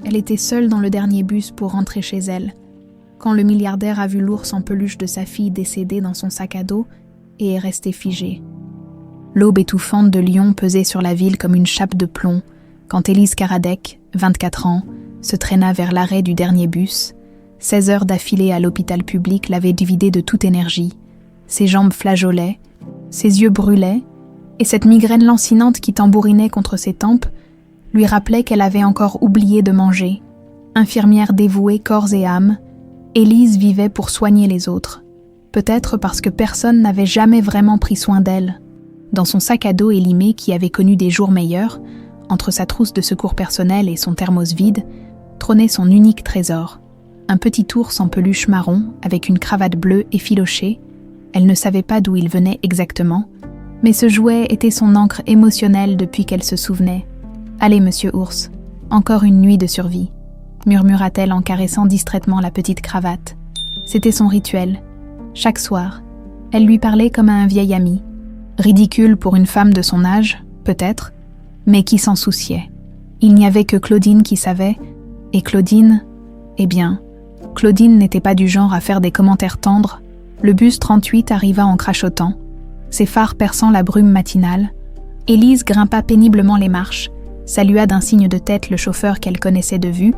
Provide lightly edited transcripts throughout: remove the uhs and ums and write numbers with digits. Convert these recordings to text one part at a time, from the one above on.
Elle était seule dans le dernier bus pour rentrer chez elle, quand le milliardaire a vu l'ours en peluche de sa fille décédée dans son sac à dos et est resté figé. L'aube étouffante de Lyon pesait sur la ville comme une chape de plomb quand Élise Karadec, 24 ans, se traîna vers l'arrêt du dernier bus. 16 heures d'affilée à l'hôpital public l'avaient vidée de toute énergie. Ses jambes flageolaient, ses yeux brûlaient, et cette migraine lancinante qui tambourinait contre ses tempes lui rappelait qu'elle avait encore oublié de manger. Infirmière dévouée corps et âme, Élise vivait pour soigner les autres. Peut-être parce que personne n'avait jamais vraiment pris soin d'elle. Dans son sac à dos élimé qui avait connu des jours meilleurs, entre sa trousse de secours personnel et son thermos vide, trônait son unique trésor. Un petit ours en peluche marron avec une cravate bleue effilochée. Elle ne savait pas d'où il venait exactement, mais ce jouet était son ancre émotionnelle depuis qu'elle se souvenait. « Allez, monsieur ours, encore une nuit de survie », murmura-t-elle en caressant distraitement la petite cravate. C'était son rituel. Chaque soir, elle lui parlait comme à un vieil ami. Ridicule pour une femme de son âge, peut-être, mais qui s'en souciait. Il n'y avait que Claudine qui savait, et Claudine, eh bien, Claudine n'était pas du genre à faire des commentaires tendres. Le bus 38 arriva en crachotant, ses phares perçant la brume matinale. Élise grimpa péniblement les marches, salua d'un signe de tête le chauffeur qu'elle connaissait de vue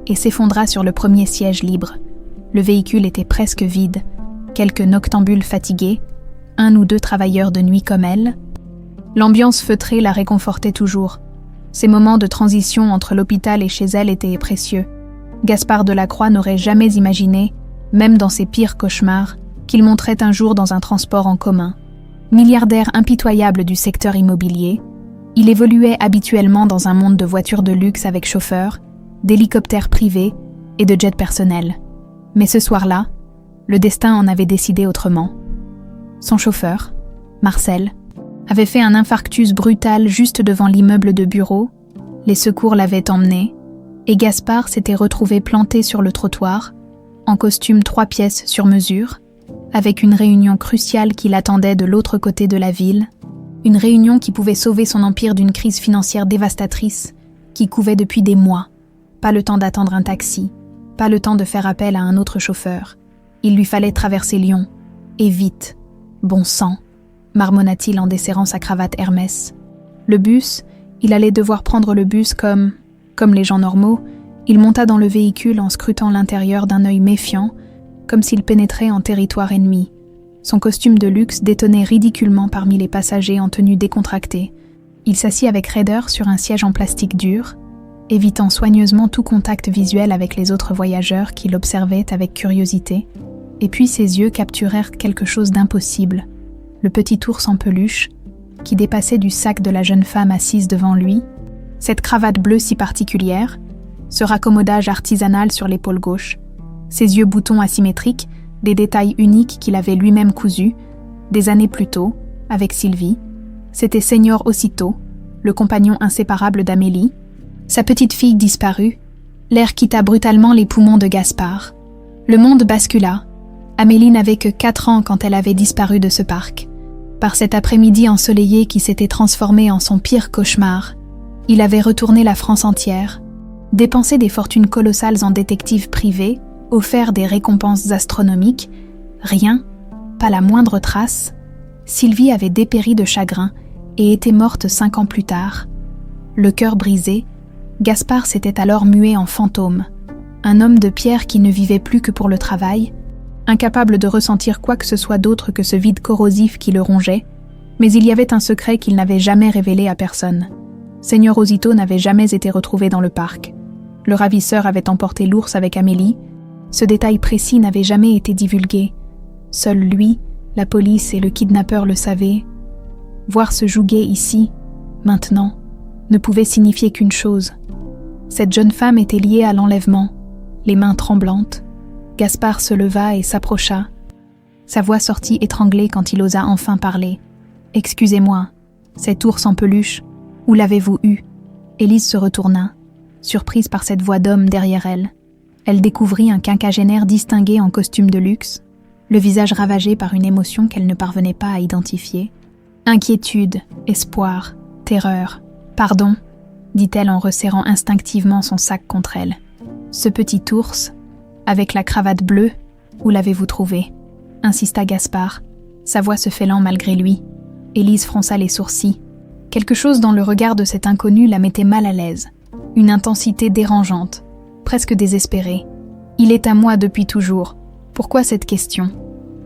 et s'effondra sur le premier siège libre. Le véhicule était presque vide, quelques noctambules fatigués, un ou deux travailleurs de nuit comme elle. L'ambiance feutrée la réconfortait toujours. Ces moments de transition entre l'hôpital et chez elle étaient précieux. Gaspard Delacroix n'aurait jamais imaginé, même dans ses pires cauchemars, qu'il monterait un jour dans un transport en commun. Milliardaire impitoyable du secteur immobilier, il évoluait habituellement dans un monde de voitures de luxe avec chauffeur, d'hélicoptères privés et de jets personnels. Mais ce soir-là, le destin en avait décidé autrement. Son chauffeur, Marcel, avait fait un infarctus brutal juste devant l'immeuble de bureau, les secours l'avaient emmené, et Gaspard s'était retrouvé planté sur le trottoir, en costume 3 pièces sur mesure, avec une réunion cruciale qui l'attendait de l'autre côté de la ville, une réunion qui pouvait sauver son empire d'une crise financière dévastatrice, qui couvait depuis des mois. Pas le temps d'attendre un taxi, pas le temps de faire appel à un autre chauffeur. Il lui fallait traverser Lyon, et vite. Bon sang, marmonna-t-il en desserrant sa cravate Hermès. Le bus, il allait devoir prendre le bus comme les gens normaux. Il monta dans le véhicule en scrutant l'intérieur d'un œil méfiant, comme s'il pénétrait en territoire ennemi. Son costume de luxe détonnait ridiculement parmi les passagers en tenue décontractée. Il s'assit avec raideur sur un siège en plastique dur, évitant soigneusement tout contact visuel avec les autres voyageurs qui l'observaient avec curiosité, et puis ses yeux capturèrent quelque chose d'impossible, le petit ours en peluche, qui dépassait du sac de la jeune femme assise devant lui, cette cravate bleue si particulière, ce raccommodage artisanal sur l'épaule gauche, ses yeux boutons asymétriques, des détails uniques qu'il avait lui-même cousus, des années plus tôt, avec Sylvie. C'était Seigneur aussitôt, le compagnon inséparable d'Amélie. Sa petite fille disparue, l'air quitta brutalement les poumons de Gaspard. Le monde bascula. Amélie n'avait que 4 ans quand elle avait disparu de ce parc. Par cet après-midi ensoleillé qui s'était transformé en son pire cauchemar, il avait retourné la France entière, dépensé des fortunes colossales en détectives privés, offert des récompenses astronomiques. Rien, pas la moindre trace. Sylvie avait dépéri de chagrin et était morte 5 ans plus tard. Le cœur brisé, Gaspard s'était alors mué en fantôme, un homme de pierre qui ne vivait plus que pour le travail, incapable de ressentir quoi que ce soit d'autre que ce vide corrosif qui le rongeait, mais il y avait un secret qu'il n'avait jamais révélé à personne. Seigneur Osito n'avait jamais été retrouvé dans le parc. Le ravisseur avait emporté l'ours avec Amélie. Ce détail précis n'avait jamais été divulgué. Seul lui, la police et le kidnappeur le savaient. Voir se jouer ici, maintenant, ne pouvait signifier qu'une chose. Cette jeune femme était liée à l'enlèvement, les mains tremblantes. Gaspard se leva et s'approcha. Sa voix sortit étranglée quand il osa enfin parler. « Excusez-moi, cet ours en peluche, où l'avez-vous eu ?» Élise se retourna, surprise par cette voix d'homme derrière elle. Elle découvrit un quinquagénaire distingué en costume de luxe, le visage ravagé par une émotion qu'elle ne parvenait pas à identifier. Inquiétude, espoir, terreur. « Pardon ?» dit-elle en resserrant instinctivement son sac contre elle. Ce petit ours, avec la cravate bleue, où l'avez-vous trouvé ? Insista Gaspard, sa voix se fêlant malgré lui. Élise fronça les sourcils. Quelque chose dans le regard de cet inconnu la mettait mal à l'aise. Une intensité dérangeante, presque désespérée. Il est à moi depuis toujours. Pourquoi cette question ?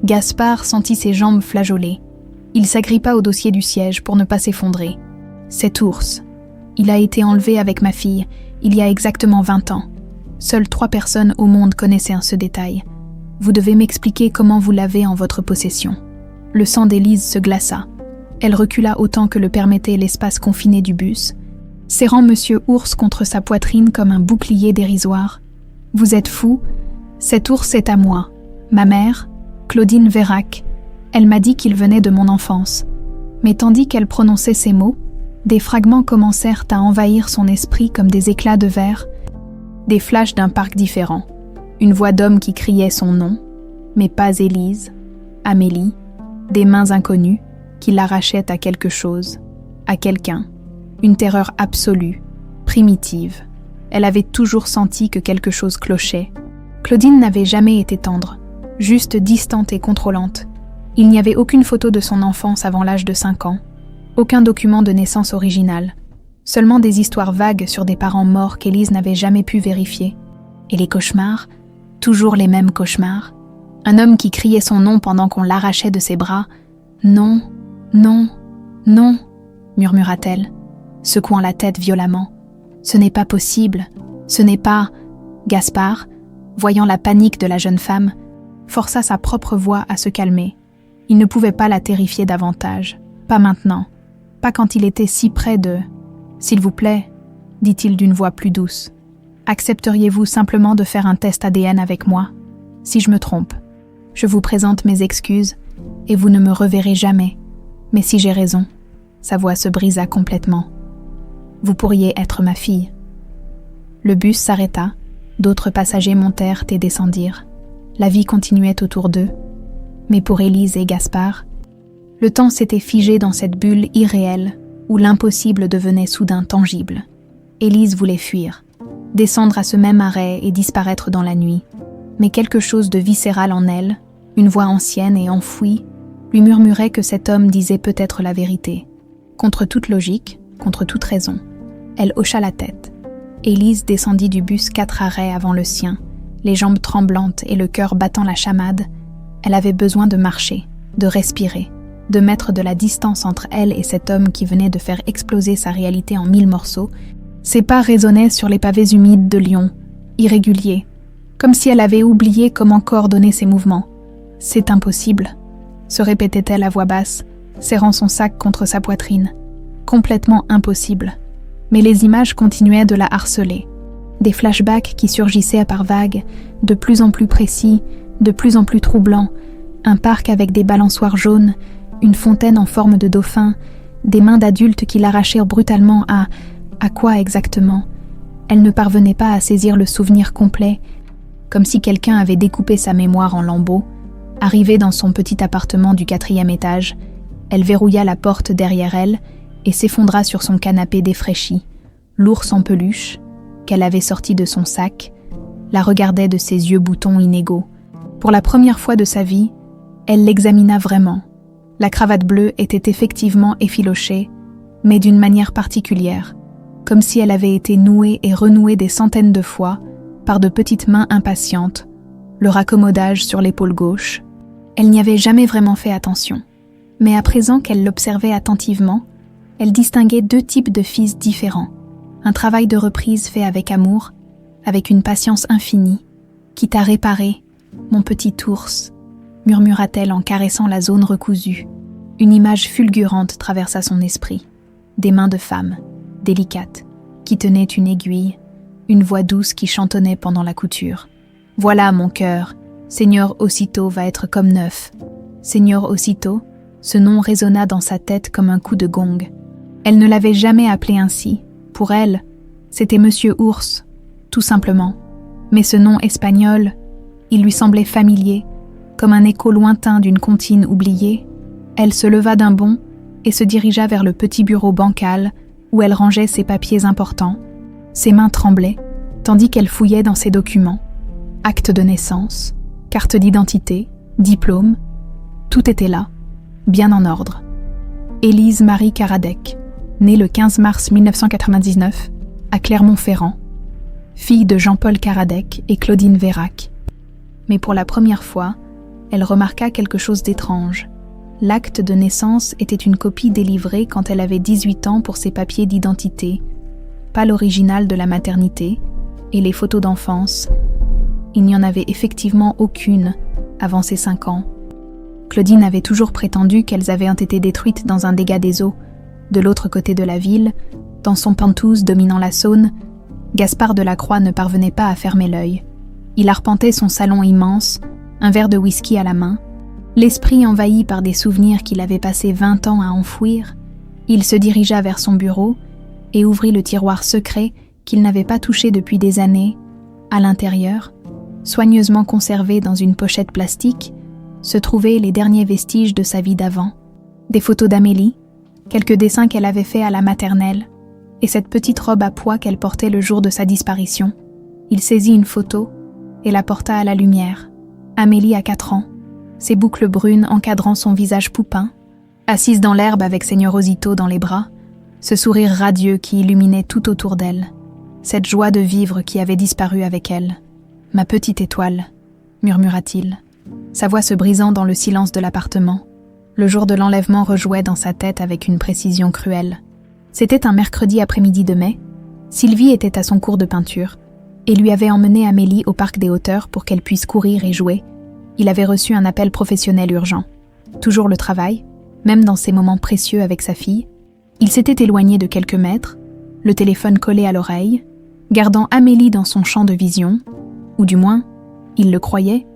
Gaspard sentit ses jambes flageoler. Il s'agrippa au dossier du siège pour ne pas s'effondrer. Cet ours. Il a été enlevé avec ma fille, il y a exactement 20 ans. Seules 3 personnes au monde connaissaient ce détail. Vous devez m'expliquer comment vous l'avez en votre possession. Le sang d'Élise se glaça. Elle recula autant que le permettait l'espace confiné du bus, serrant Monsieur Ours contre sa poitrine comme un bouclier dérisoire. « Vous êtes fou ? Cet ours est à moi. Ma mère, Claudine Vérac, elle m'a dit qu'il venait de mon enfance. » Mais tandis qu'elle prononçait ces mots, des fragments commencèrent à envahir son esprit comme des éclats de verre, des flashs d'un parc différent. Une voix d'homme qui criait son nom, mais pas Élise, Amélie, des mains inconnues qui l'arrachaient à quelque chose, à quelqu'un. Une terreur absolue, primitive. Elle avait toujours senti que quelque chose clochait. Claudine n'avait jamais été tendre, juste distante et contrôlante. Il n'y avait aucune photo de son enfance avant l'âge de 5 ans, aucun document de naissance original, seulement des histoires vagues sur des parents morts qu'Élise n'avait jamais pu vérifier. Et les cauchemars, toujours les mêmes cauchemars. Un homme qui criait son nom pendant qu'on l'arrachait de ses bras. « Non, non, non », murmura-t-elle, secouant la tête violemment. « Ce n'est pas possible, ce n'est pas… » Gaspard, voyant la panique de la jeune femme, força sa propre voix à se calmer. Il ne pouvait pas la terrifier davantage. Pas maintenant, pas quand il était si près de… « S'il vous plaît, dit-il d'une voix plus douce, accepteriez-vous simplement de faire un test ADN avec moi ? Si je me trompe, je vous présente mes excuses et vous ne me reverrez jamais. Mais si j'ai raison… » Sa voix se brisa complètement. « Vous pourriez être ma fille. » Le bus s'arrêta, d'autres passagers montèrent et descendirent. La vie continuait autour d'eux. Mais pour Élise et Gaspard, le temps s'était figé dans cette bulle irréelle où l'impossible devenait soudain tangible. Élise voulait fuir, descendre à ce même arrêt et disparaître dans la nuit. Mais quelque chose de viscéral en elle, une voix ancienne et enfouie, lui murmurait que cet homme disait peut-être la vérité. Contre toute logique, contre toute raison, elle hocha la tête. Élise descendit du bus 4 arrêts avant le sien, les jambes tremblantes et le cœur battant la chamade. Elle avait besoin de marcher, de respirer, de mettre de la distance entre elle et cet homme qui venait de faire exploser sa réalité en 1000 morceaux. Ses pas résonnaient sur les pavés humides de Lyon, irréguliers, comme si elle avait oublié comment coordonner ses mouvements. « C'est impossible », se répétait-elle à voix basse, serrant son sac contre sa poitrine. Complètement impossible. Mais les images continuaient de la harceler. Des flashbacks qui surgissaient par vagues, de plus en plus précis, de plus en plus troublants. Un parc avec des balançoires jaunes, une fontaine en forme de dauphin, des mains d'adultes qui l'arrachèrent brutalement à… À quoi exactement ? Elle ne parvenait pas à saisir le souvenir complet, comme si quelqu'un avait découpé sa mémoire en lambeaux. Arrivée dans son petit appartement du 4e étage, elle verrouilla la porte derrière elle et s'effondra sur son canapé défraîchi. L'ours en peluche, qu'elle avait sorti de son sac, la regardait de ses yeux boutons inégaux. Pour la première fois de sa vie, elle l'examina vraiment. La cravate bleue était effectivement effilochée, mais d'une manière particulière, comme si elle avait été nouée et renouée des centaines de fois par de petites mains impatientes, le raccommodage sur l'épaule gauche. Elle n'y avait jamais vraiment fait attention. Mais à présent qu'elle l'observait attentivement, elle distinguait 2 types de fils différents. Un travail de reprise fait avec amour, avec une patience infinie, qui t'a réparé, mon petit ours, murmura-t-elle en caressant la zone recousue. Une image fulgurante traversa son esprit. Des mains de femme, délicates, qui tenaient une aiguille, une voix douce qui chantonnait pendant la couture. « Voilà mon cœur, Seigneur aussitôt va être comme neuf. » Seigneur aussitôt, ce nom résonna dans sa tête comme un coup de gong. Elle ne l'avait jamais appelé ainsi. Pour elle, c'était Monsieur Ours, tout simplement. Mais ce nom espagnol, il lui semblait familier, comme un écho lointain d'une comptine oubliée. Elle se leva d'un bond et se dirigea vers le petit bureau bancal, où elle rangeait ses papiers importants. Ses mains tremblaient, tandis qu'elle fouillait dans ses documents. Acte de naissance, carte d'identité, diplôme, tout était là, bien en ordre. Élise Marie Karadec, née le 15 mars 1999, à Clermont-Ferrand, fille de Jean-Paul Karadec et Claudine Vérac. Mais pour la première fois, elle remarqua quelque chose d'étrange. L'acte de naissance était une copie délivrée quand elle avait 18 ans pour ses papiers d'identité, pas l'original de la maternité, et les photos d'enfance. Il n'y en avait effectivement aucune avant ses 5 ans. Claudine avait toujours prétendu qu'elles avaient été détruites dans un dégât des eaux. De l'autre côté de la ville, dans son penthouse dominant la Saône, Gaspard Delacroix ne parvenait pas à fermer l'œil. Il arpentait son salon immense, un verre de whisky à la main. L'esprit envahi par des souvenirs qu'il avait passé 20 ans à enfouir, il se dirigea vers son bureau et ouvrit le tiroir secret qu'il n'avait pas touché depuis des années. À l'intérieur, soigneusement conservé dans une pochette plastique, se trouvaient les derniers vestiges de sa vie d'avant. Des photos d'Amélie, quelques dessins qu'elle avait faits à la maternelle, et cette petite robe à pois qu'elle portait le jour de sa disparition. Il saisit une photo et la porta à la lumière. Amélie a 4 ans, ses boucles brunes encadrant son visage poupin, assise dans l'herbe avec Seigneur Osito dans les bras, ce sourire radieux qui illuminait tout autour d'elle, cette joie de vivre qui avait disparu avec elle. « Ma petite étoile », murmura-t-il, sa voix se brisant dans le silence de l'appartement. Le jour de l'enlèvement rejouait dans sa tête avec une précision cruelle. C'était un mercredi après-midi de mai. Sylvie était à son cours de peinture et lui avait emmené Amélie au parc des Hauteurs pour qu'elle puisse courir et jouer. Il avait reçu un appel professionnel urgent. Toujours le travail, même dans ces moments précieux avec sa fille. Il s'était éloigné de quelques mètres, le téléphone collé à l'oreille, gardant Amélie dans son champ de vision, ou du moins, il le croyait.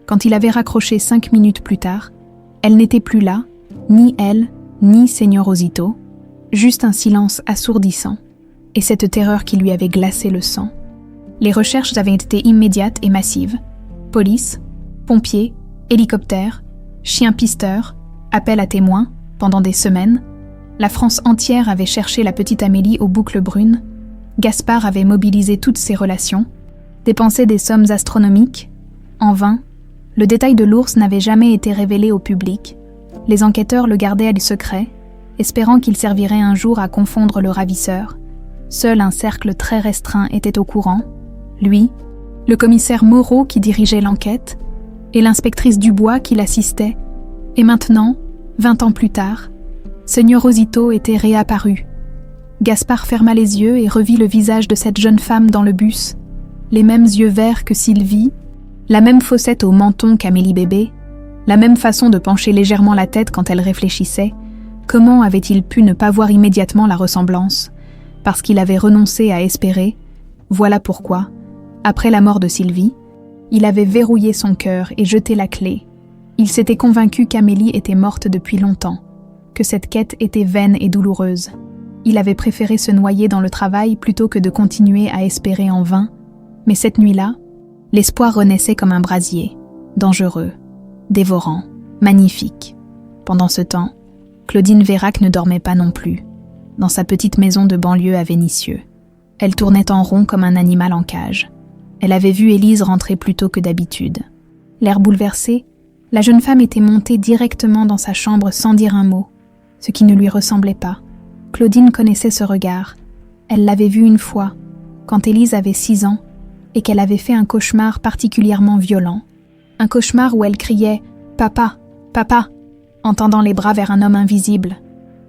Quand il avait raccroché 5 minutes plus tard, elle n'était plus là, ni elle, ni Seigneur Osito, juste un silence assourdissant, et cette terreur qui lui avait glacé le sang. Les recherches avaient été immédiates et massives. Police, pompiers, hélicoptères, chiens pisteurs, appels à témoins, pendant des semaines. La France entière avait cherché la petite Amélie aux boucles brunes. Gaspard avait mobilisé toutes ses relations, dépensé des sommes astronomiques. En vain, le détail de l'ours n'avait jamais été révélé au public. Les enquêteurs le gardaient à secret, espérant qu'il servirait un jour à confondre le ravisseur. Seul un cercle très restreint était au courant. Lui, le commissaire Moreau qui dirigeait l'enquête, et l'inspectrice Dubois qui l'assistait. Et maintenant, 20 ans plus tard, Seigneur Osito était réapparu. Gaspard ferma les yeux et revit le visage de cette jeune femme dans le bus. Les mêmes yeux verts que Sylvie, la même fossette au menton qu'Amélie bébé, la même façon de pencher légèrement la tête quand elle réfléchissait. Comment avait-il pu ne pas voir immédiatement la ressemblance ? Parce qu'il avait renoncé à espérer. Voilà pourquoi, après la mort de Sylvie, il avait verrouillé son cœur et jeté la clé. Il s'était convaincu qu'Amélie était morte depuis longtemps, que cette quête était vaine et douloureuse. Il avait préféré se noyer dans le travail plutôt que de continuer à espérer en vain. Mais cette nuit-là, l'espoir renaissait comme un brasier, dangereux, dévorant, magnifique. Pendant ce temps, Claudine Vérac ne dormait pas non plus, dans sa petite maison de banlieue à Vénissieux. Elle tournait en rond comme un animal en cage. Elle avait vu Élise rentrer plus tôt que d'habitude. L'air bouleversé, la jeune femme était montée directement dans sa chambre sans dire un mot, ce qui ne lui ressemblait pas. Claudine connaissait ce regard. Elle l'avait vu une fois, quand Élise avait 6 ans, et qu'elle avait fait un cauchemar particulièrement violent. Un cauchemar où elle criait « Papa, papa !» en tendant les bras vers un homme invisible.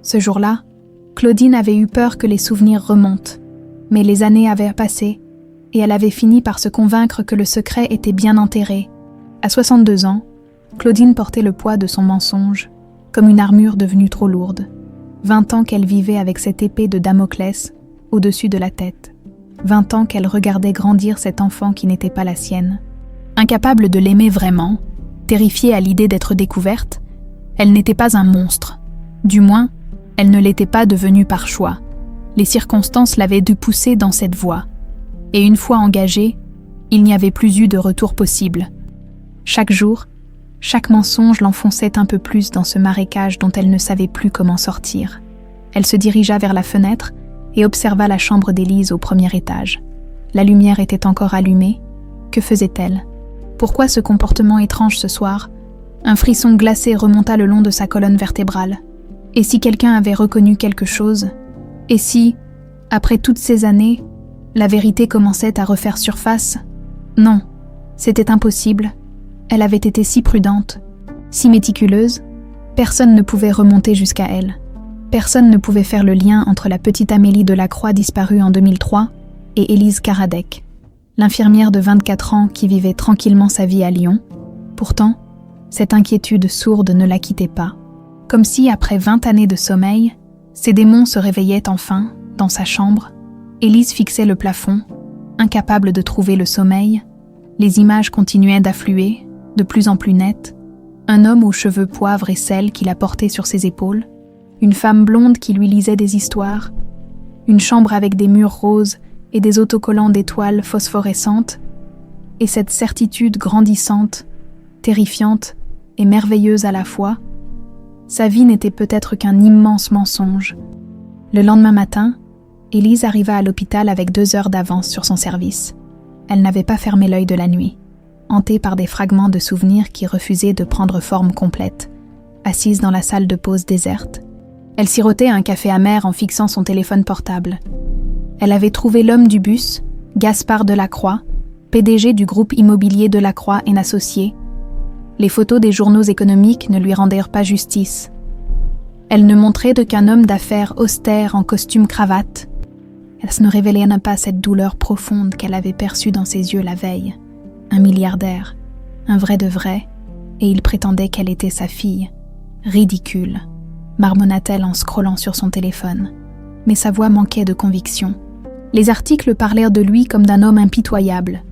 Ce jour-là, Claudine avait eu peur que les souvenirs remontent, mais les années avaient passé, et elle avait fini par se convaincre que le secret était bien enterré. À 62 ans, Claudine portait le poids de son mensonge, comme une armure devenue trop lourde. 20 ans qu'elle vivait avec cette épée de Damoclès au-dessus de la tête. 20 ans qu'elle regardait grandir cet enfant qui n'était pas la sienne. Incapable de l'aimer vraiment, terrifiée à l'idée d'être découverte, elle n'était pas un monstre. Du moins, elle ne l'était pas devenue par choix. Les circonstances l'avaient dû pousser dans cette voie. Et une fois engagée, il n'y avait plus eu de retour possible. Chaque jour, chaque mensonge l'enfonçait un peu plus dans ce marécage dont elle ne savait plus comment sortir. Elle se dirigea vers la fenêtre et observa la chambre d'Élise au premier étage. La lumière était encore allumée. Que faisait-elle? Pourquoi ce comportement étrange ce soir? Un frisson glacé remonta le long de sa colonne vertébrale. Et si quelqu'un avait reconnu quelque chose? Et si, après toutes ces années, la vérité commençait à refaire surface? Non, c'était impossible. Elle avait été si prudente, si méticuleuse, personne ne pouvait remonter jusqu'à elle. Personne ne pouvait faire le lien entre la petite Amélie Delacroix disparue en 2003 et Élise Karadec, l'infirmière de 24 ans qui vivait tranquillement sa vie à Lyon. Pourtant, cette inquiétude sourde ne la quittait pas. Comme si, après 20 années de sommeil, ses démons se réveillaient enfin, dans sa chambre. Élise fixait le plafond, incapable de trouver le sommeil. Les images continuaient d'affluer, de plus en plus nettes. Un homme aux cheveux poivre et sel qui la portait sur ses épaules. Une femme blonde qui lui lisait des histoires. Une chambre avec des murs roses et des autocollants d'étoiles phosphorescentes. Et cette certitude grandissante, terrifiante et merveilleuse à la fois. Sa vie n'était peut-être qu'un immense mensonge. Le lendemain matin, Élise arriva à l'hôpital avec 2 heures d'avance sur son service. Elle n'avait pas fermé l'œil de la nuit, hantée par des fragments de souvenirs qui refusaient de prendre forme complète. Assise dans la salle de pause déserte, elle sirotait un café amer en fixant son téléphone portable. Elle avait trouvé l'homme du bus, Gaspard Delacroix, PDG du groupe immobilier Delacroix & Associés. Les photos des journaux économiques ne lui rendèrent pas justice. Elle ne montrait qu'un homme d'affaires austère en costume cravate. Elle ne révélait pas cette douleur profonde qu'elle avait perçue dans ses yeux la veille. Un milliardaire, un vrai de vrai, et il prétendait qu'elle était sa fille. Ridicule, marmonna-t-elle en scrollant sur son téléphone. Mais sa voix manquait de conviction. Les articles parlèrent de lui comme d'un homme impitoyable,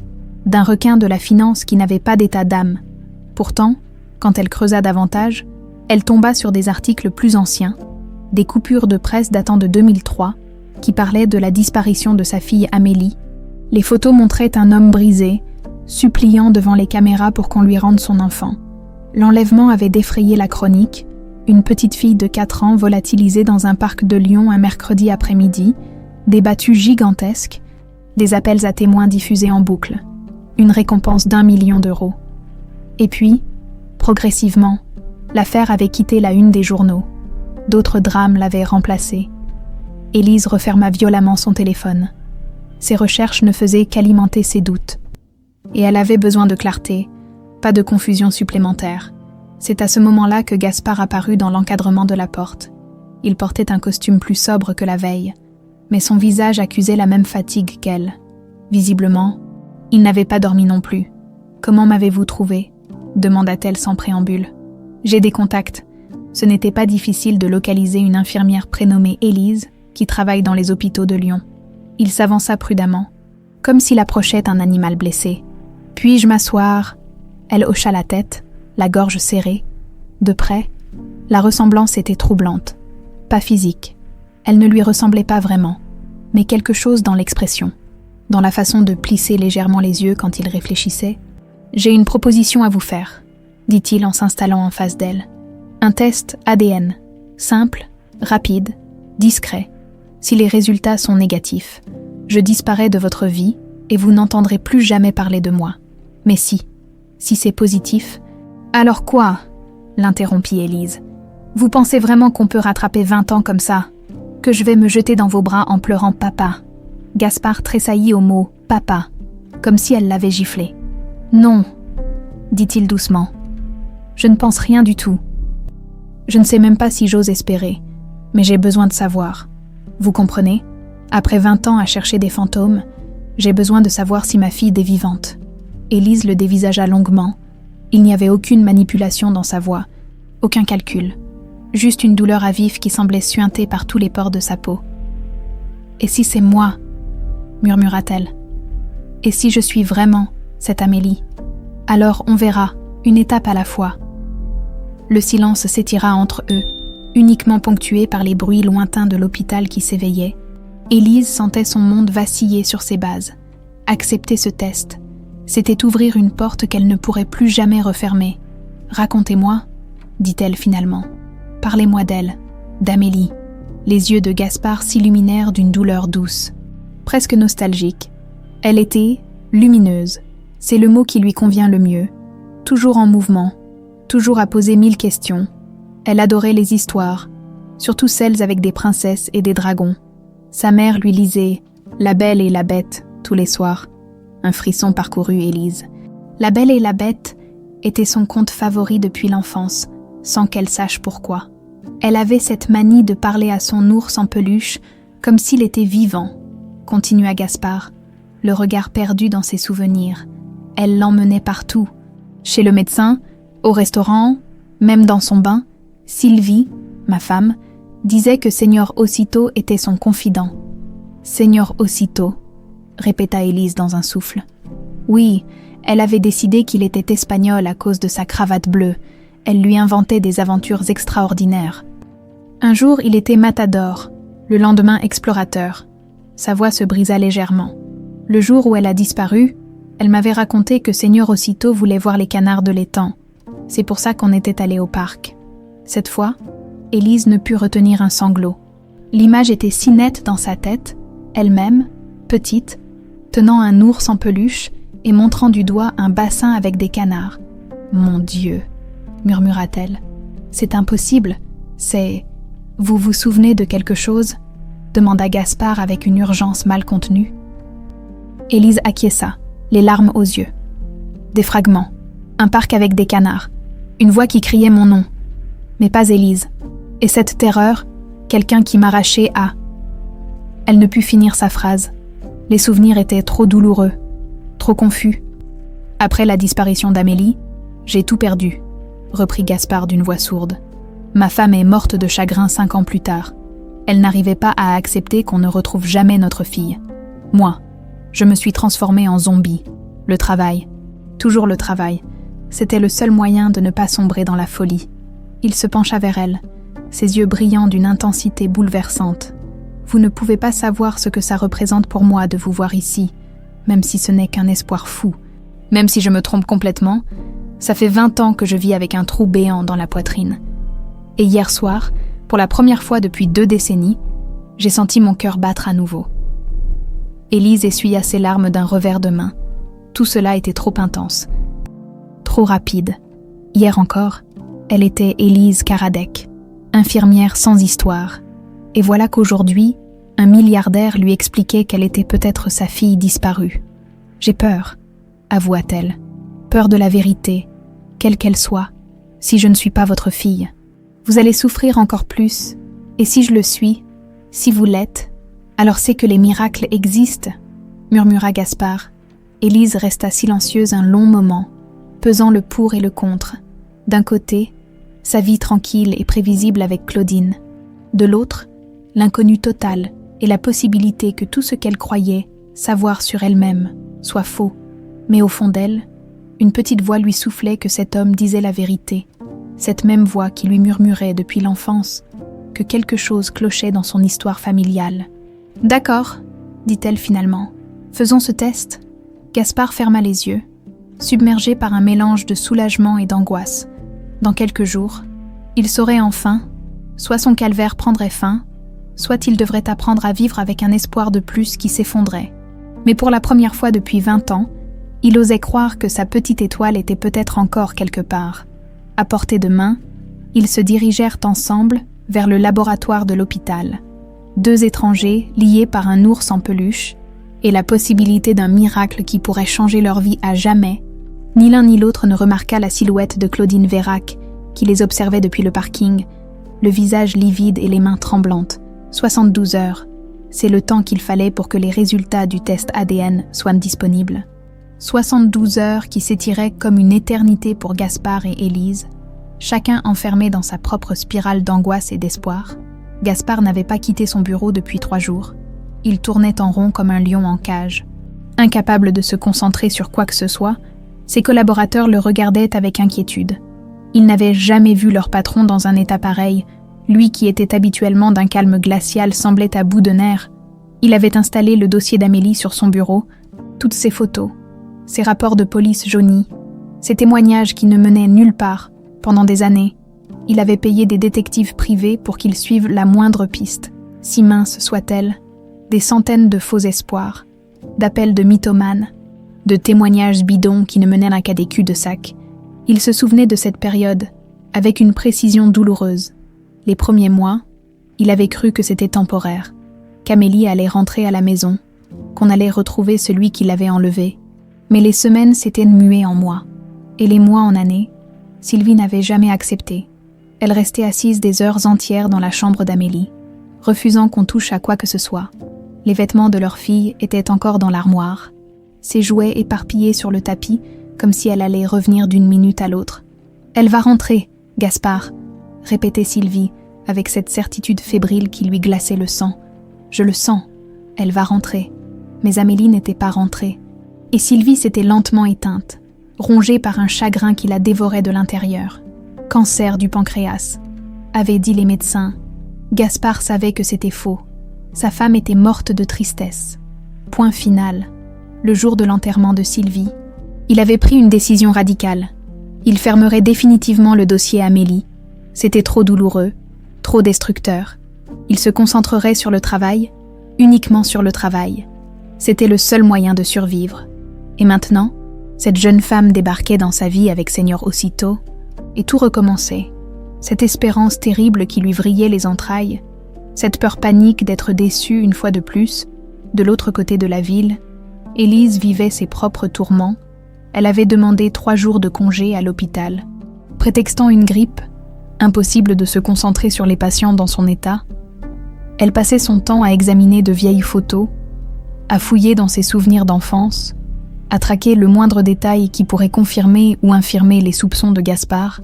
d'un requin de la finance qui n'avait pas d'état d'âme. Pourtant, quand elle creusa davantage, elle tomba sur des articles plus anciens, des coupures de presse datant de 2003, qui parlaient de la disparition de sa fille Amélie. Les photos montraient un homme brisé, suppliant devant les caméras pour qu'on lui rende son enfant. L'enlèvement avait défrayé la chronique, une petite fille de 4 ans volatilisée dans un parc de Lyon un mercredi après-midi, des battues gigantesques, des appels à témoins diffusés en boucle, une récompense d'1 million d'euros. Et puis, progressivement, l'affaire avait quitté la une des journaux. D'autres drames l'avaient remplacée. Élise referma violemment son téléphone. Ses recherches ne faisaient qu'alimenter ses doutes. Et elle avait besoin de clarté, pas de confusion supplémentaire. C'est à ce moment-là que Gaspard apparut dans l'encadrement de la porte. Il portait un costume plus sobre que la veille, mais son visage accusait la même fatigue qu'elle. Visiblement, il n'avait pas dormi non plus. « Comment m'avez-vous trouvé ?» demanda-t-elle sans préambule. « J'ai des contacts. Ce n'était pas difficile de localiser une infirmière prénommée Élise qui travaille dans les hôpitaux de Lyon. » Il s'avança prudemment, comme s'il approchait un animal blessé. « Puis-je m'asseoir ?» Elle hocha la tête, la gorge serrée. De près, la ressemblance était troublante. Pas physique. Elle ne lui ressemblait pas vraiment, mais quelque chose dans l'expression, dans la façon de plisser légèrement les yeux quand il réfléchissait. « J'ai une proposition à vous faire, » dit-il en s'installant en face d'elle. « Un test ADN, simple, rapide, discret. Si les résultats sont négatifs, je disparais de votre vie et vous n'entendrez plus jamais parler de moi. Mais si c'est positif, alors quoi ?» l'interrompit Élise. « Vous pensez vraiment qu'on peut rattraper 20 ans comme ça ? Que je vais me jeter dans vos bras en pleurant papa ?» Gaspard tressaillit au mot « papa », comme si elle l'avait giflé. « Non, » dit-il doucement. « Je ne pense rien du tout. Je ne sais même pas si j'ose espérer, mais j'ai besoin de savoir. Vous comprenez ? Après 20 ans à chercher des fantômes, j'ai besoin de savoir si ma fille est vivante. » Élise le dévisagea longuement. Il n'y avait aucune manipulation dans sa voix, aucun calcul, juste une douleur à vif qui semblait suinter par tous les pores de sa peau. « Et si c'est moi ?» murmura-t-elle. « Et si je suis vraiment cette Amélie ? Alors on verra, une étape à la fois. » Le silence s'étira entre eux, uniquement ponctué par les bruits lointains de l'hôpital qui s'éveillait. Élise sentait son monde vaciller sur ses bases. Accepter ce test, c'était ouvrir une porte qu'elle ne pourrait plus jamais refermer. « Racontez-moi, » dit-elle finalement. « Parlez-moi d'elle, d'Amélie. Les yeux de Gaspard s'illuminèrent d'une douleur douce, presque nostalgique. Elle était lumineuse, c'est le mot qui lui convient le mieux. Toujours en mouvement, toujours à poser 1000 questions. Elle adorait les histoires, surtout celles avec des princesses et des dragons. Sa mère lui lisait « La Belle et la Bête » tous les soirs. Un frisson parcourut Élise. « La Belle et la Bête » était son conte favori depuis l'enfance, sans qu'elle sache pourquoi. Elle avait cette manie de parler à son ours en peluche comme s'il était vivant, continua Gaspard, le regard perdu dans ses souvenirs. Elle l'emmenait partout, chez le médecin, au restaurant, même dans son bain. Sylvie, ma femme, disait que Seigneur Aussitôt était son confident. Seigneur Aussitôt, répéta Élise dans un souffle. Oui, elle avait décidé qu'il était espagnol à cause de sa cravate bleue. Elle lui inventait des aventures extraordinaires. Un jour, il était matador, le lendemain explorateur. Sa voix se brisa légèrement. Le jour où elle a disparu, elle m'avait raconté que Seigneur Aussitôt voulait voir les canards de l'étang. C'est pour ça qu'on était allé au parc. Cette fois, Élise ne put retenir un sanglot. L'image était si nette dans sa tête, elle-même, petite, tenant un ours en peluche et montrant du doigt un bassin avec des canards. « Mon Dieu !» murmura-t-elle. « C'est impossible, c'est... Vous vous souvenez de quelque chose ?» demanda Gaspard avec une urgence mal contenue. Élise acquiesça, les larmes aux yeux. Des fragments, un parc avec des canards, une voix qui criait mon nom. Mais pas Élise. Et cette terreur, quelqu'un qui m'arrachait à... Elle ne put finir sa phrase. Les souvenirs étaient trop douloureux, trop confus. Après la disparition d'Amélie, j'ai tout perdu, reprit Gaspard d'une voix sourde. Ma femme est morte de chagrin 5 ans plus tard. Elle n'arrivait pas à accepter qu'on ne retrouve jamais notre fille. Moi, je me suis transformée en zombie. Le travail, toujours le travail. C'était le seul moyen de ne pas sombrer dans la folie. Il se pencha vers elle, ses yeux brillants d'une intensité bouleversante. Vous ne pouvez pas savoir ce que ça représente pour moi de vous voir ici, même si ce n'est qu'un espoir fou. Même si je me trompe complètement, ça fait 20 ans que je vis avec un trou béant dans la poitrine. Et hier soir, pour la première fois depuis 2 décennies, j'ai senti mon cœur battre à nouveau. Élise essuya ses larmes d'un revers de main. Tout cela était trop intense, trop rapide. Hier encore, elle était Élise Karadec, infirmière sans histoire. Et voilà qu'aujourd'hui, un milliardaire lui expliquait qu'elle était peut-être sa fille disparue. J'ai peur, avoua-t-elle. Peur de la vérité, quelle qu'elle soit, si je ne suis pas votre fille. Vous allez souffrir encore plus, et si je le suis, si vous l'êtes, alors c'est que les miracles existent, murmura Gaspard. Élise resta silencieuse un long moment, pesant le pour et le contre. D'un côté, sa vie tranquille et prévisible avec Claudine. De l'autre, l'inconnu total et la possibilité que tout ce qu'elle croyait savoir sur elle-même soit faux. Mais au fond d'elle, une petite voix lui soufflait que cet homme disait la vérité. Cette même voix qui lui murmurait depuis l'enfance que quelque chose clochait dans son histoire familiale. « D'accord, dit-elle finalement. Faisons ce test. » Gaspard ferma les yeux, submergé par un mélange de soulagement et d'angoisse. Dans quelques jours, il saurait enfin, soit son calvaire prendrait fin, soit il devrait apprendre à vivre avec un espoir de plus qui s'effondrait. Mais pour la première fois depuis 20 ans, il osait croire que sa petite étoile était peut-être encore quelque part. À portée de main, ils se dirigèrent ensemble vers le laboratoire de l'hôpital. 2 étrangers liés par un ours en peluche et la possibilité d'un miracle qui pourrait changer leur vie à jamais. Ni l'un ni l'autre ne remarqua la silhouette de Claudine Vérac qui les observait depuis le parking, le visage livide et les mains tremblantes. 72 heures, c'est le temps qu'il fallait pour que les résultats du test ADN soient disponibles. 72 heures qui s'étiraient comme une éternité pour Gaspard et Élise, chacun enfermé dans sa propre spirale d'angoisse et d'espoir. Gaspard n'avait pas quitté son bureau depuis 3 jours. Il tournait en rond comme un lion en cage. Incapable de se concentrer sur quoi que ce soit, ses collaborateurs le regardaient avec inquiétude. Ils n'avaient jamais vu leur patron dans un état pareil. Lui qui était habituellement d'un calme glacial semblait à bout de nerfs. Il avait installé le dossier d'Amélie sur son bureau, toutes ses photos, ses rapports de police jaunis, ses témoignages qui ne menaient nulle part. Pendant des années, il avait payé des détectives privés pour qu'ils suivent la moindre piste. si mince soit-elle, des centaines de faux espoirs, d'appels de mythomanes, de témoignages bidons qui ne menaient qu'à des culs-de-sac. Il se souvenait de cette période avec une précision douloureuse. Les premiers mois, il avait cru que c'était temporaire, qu'Amélie allait rentrer à la maison, qu'on allait retrouver celui qui l'avait enlevée. Mais les semaines s'étaient muées en mois, et les mois en années. Sylvie n'avait jamais accepté. Elle restait assise des heures entières dans la chambre d'Amélie, refusant qu'on touche à quoi que ce soit. Les vêtements de leur fille étaient encore dans l'armoire, ses jouets éparpillés sur le tapis, comme si elle allait revenir d'une minute à l'autre. « Elle va rentrer, Gaspard !» répétait Sylvie, avec cette certitude fébrile qui lui glaçait le sang. « Je le sens, elle va rentrer. » Mais Amélie n'était pas rentrée. Et Sylvie s'était lentement éteinte, rongée par un chagrin qui la dévorait de l'intérieur. Cancer du pancréas, avaient dit les médecins. Gaspard savait que c'était faux. Sa femme était morte de tristesse. Point final. Le jour de l'enterrement de Sylvie, il avait pris une décision radicale. Il fermerait définitivement le dossier Amélie. C'était trop douloureux, trop destructeur. Il se concentrerait sur le travail, uniquement sur le travail. C'était le seul moyen de survivre. Et maintenant, cette jeune femme débarquait dans sa vie avec Seigneur aussitôt, et tout recommençait. Cette espérance terrible qui lui vrillait les entrailles, cette peur panique d'être déçue une fois de plus, de l'autre côté de la ville. Élise vivait ses propres tourments. Elle avait demandé 3 jours de congé à l'hôpital. Prétextant une grippe, impossible de se concentrer sur les patients dans son état, elle passait son temps à examiner de vieilles photos, à fouiller dans ses souvenirs d'enfance, à traquer le moindre détail qui pourrait confirmer ou infirmer les soupçons de Gaspard.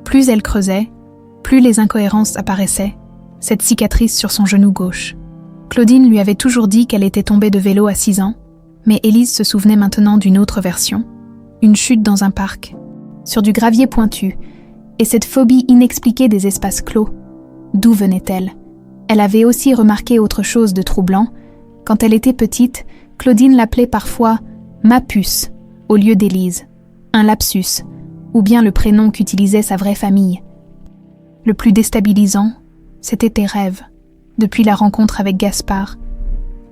Plus elle creusait, plus les incohérences apparaissaient, cette cicatrice sur son genou gauche. Claudine lui avait toujours dit qu'elle était tombée de vélo à 6 ans, mais Élise se souvenait maintenant d'une autre version, une chute dans un parc, sur du gravier pointu, et cette phobie inexpliquée des espaces clos. D'où venait-elle ? Elle avait aussi remarqué autre chose de troublant. Quand elle était petite, Claudine l'appelait parfois « ma puce » au lieu d'Élise, un lapsus, ou bien le prénom qu'utilisait sa vraie famille. Le plus déstabilisant, c'était tes rêves. Depuis la rencontre avec Gaspard,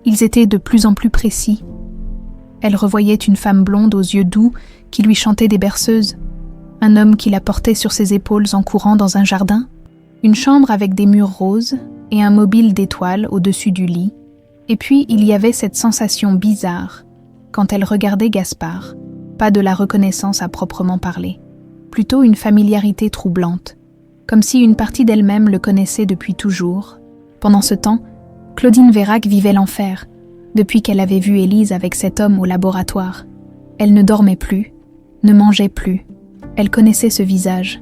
ils étaient de plus en plus précis. Elle revoyait une femme blonde aux yeux doux qui lui chantait des berceuses, un homme qui la portait sur ses épaules en courant dans un jardin, une chambre avec des murs roses et un mobile d'étoiles au-dessus du lit. Et puis il y avait cette sensation bizarre quand elle regardait Gaspard, pas de la reconnaissance à proprement parler, plutôt une familiarité troublante, comme si une partie d'elle-même le connaissait depuis toujours. Pendant ce temps, Claudine Vérac vivait l'enfer, depuis qu'elle avait vu Élise avec cet homme au laboratoire. Elle ne dormait plus, ne mangeait plus. Elle connaissait ce visage.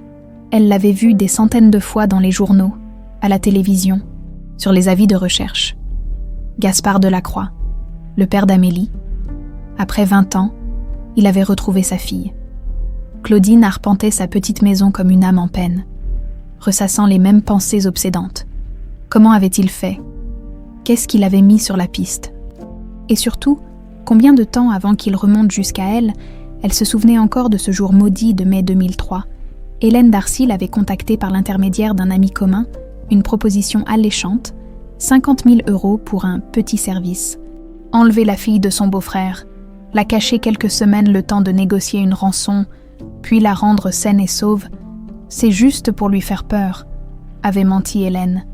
Elle l'avait vu des centaines de fois dans les journaux, à la télévision, sur les avis de recherche. Gaspard Delacroix, le père d'Amélie. Après 20 ans, il avait retrouvé sa fille. Claudine arpentait sa petite maison comme une âme en peine, ressassant les mêmes pensées obsédantes. Comment avait-il fait ? Qu'est-ce qu'il avait mis sur la piste ? Et surtout, combien de temps avant qu'il remonte jusqu'à elle, elle se souvenait encore de ce jour maudit de mai 2003. Hélène Darcy l'avait contactée par l'intermédiaire d'un ami commun, une proposition alléchante, 50 000 € pour un petit service. Enlever la fille de son beau-frère, la cacher quelques semaines le temps de négocier une rançon, puis la rendre saine et sauve, c'est juste pour lui faire peur, avait menti Hélène.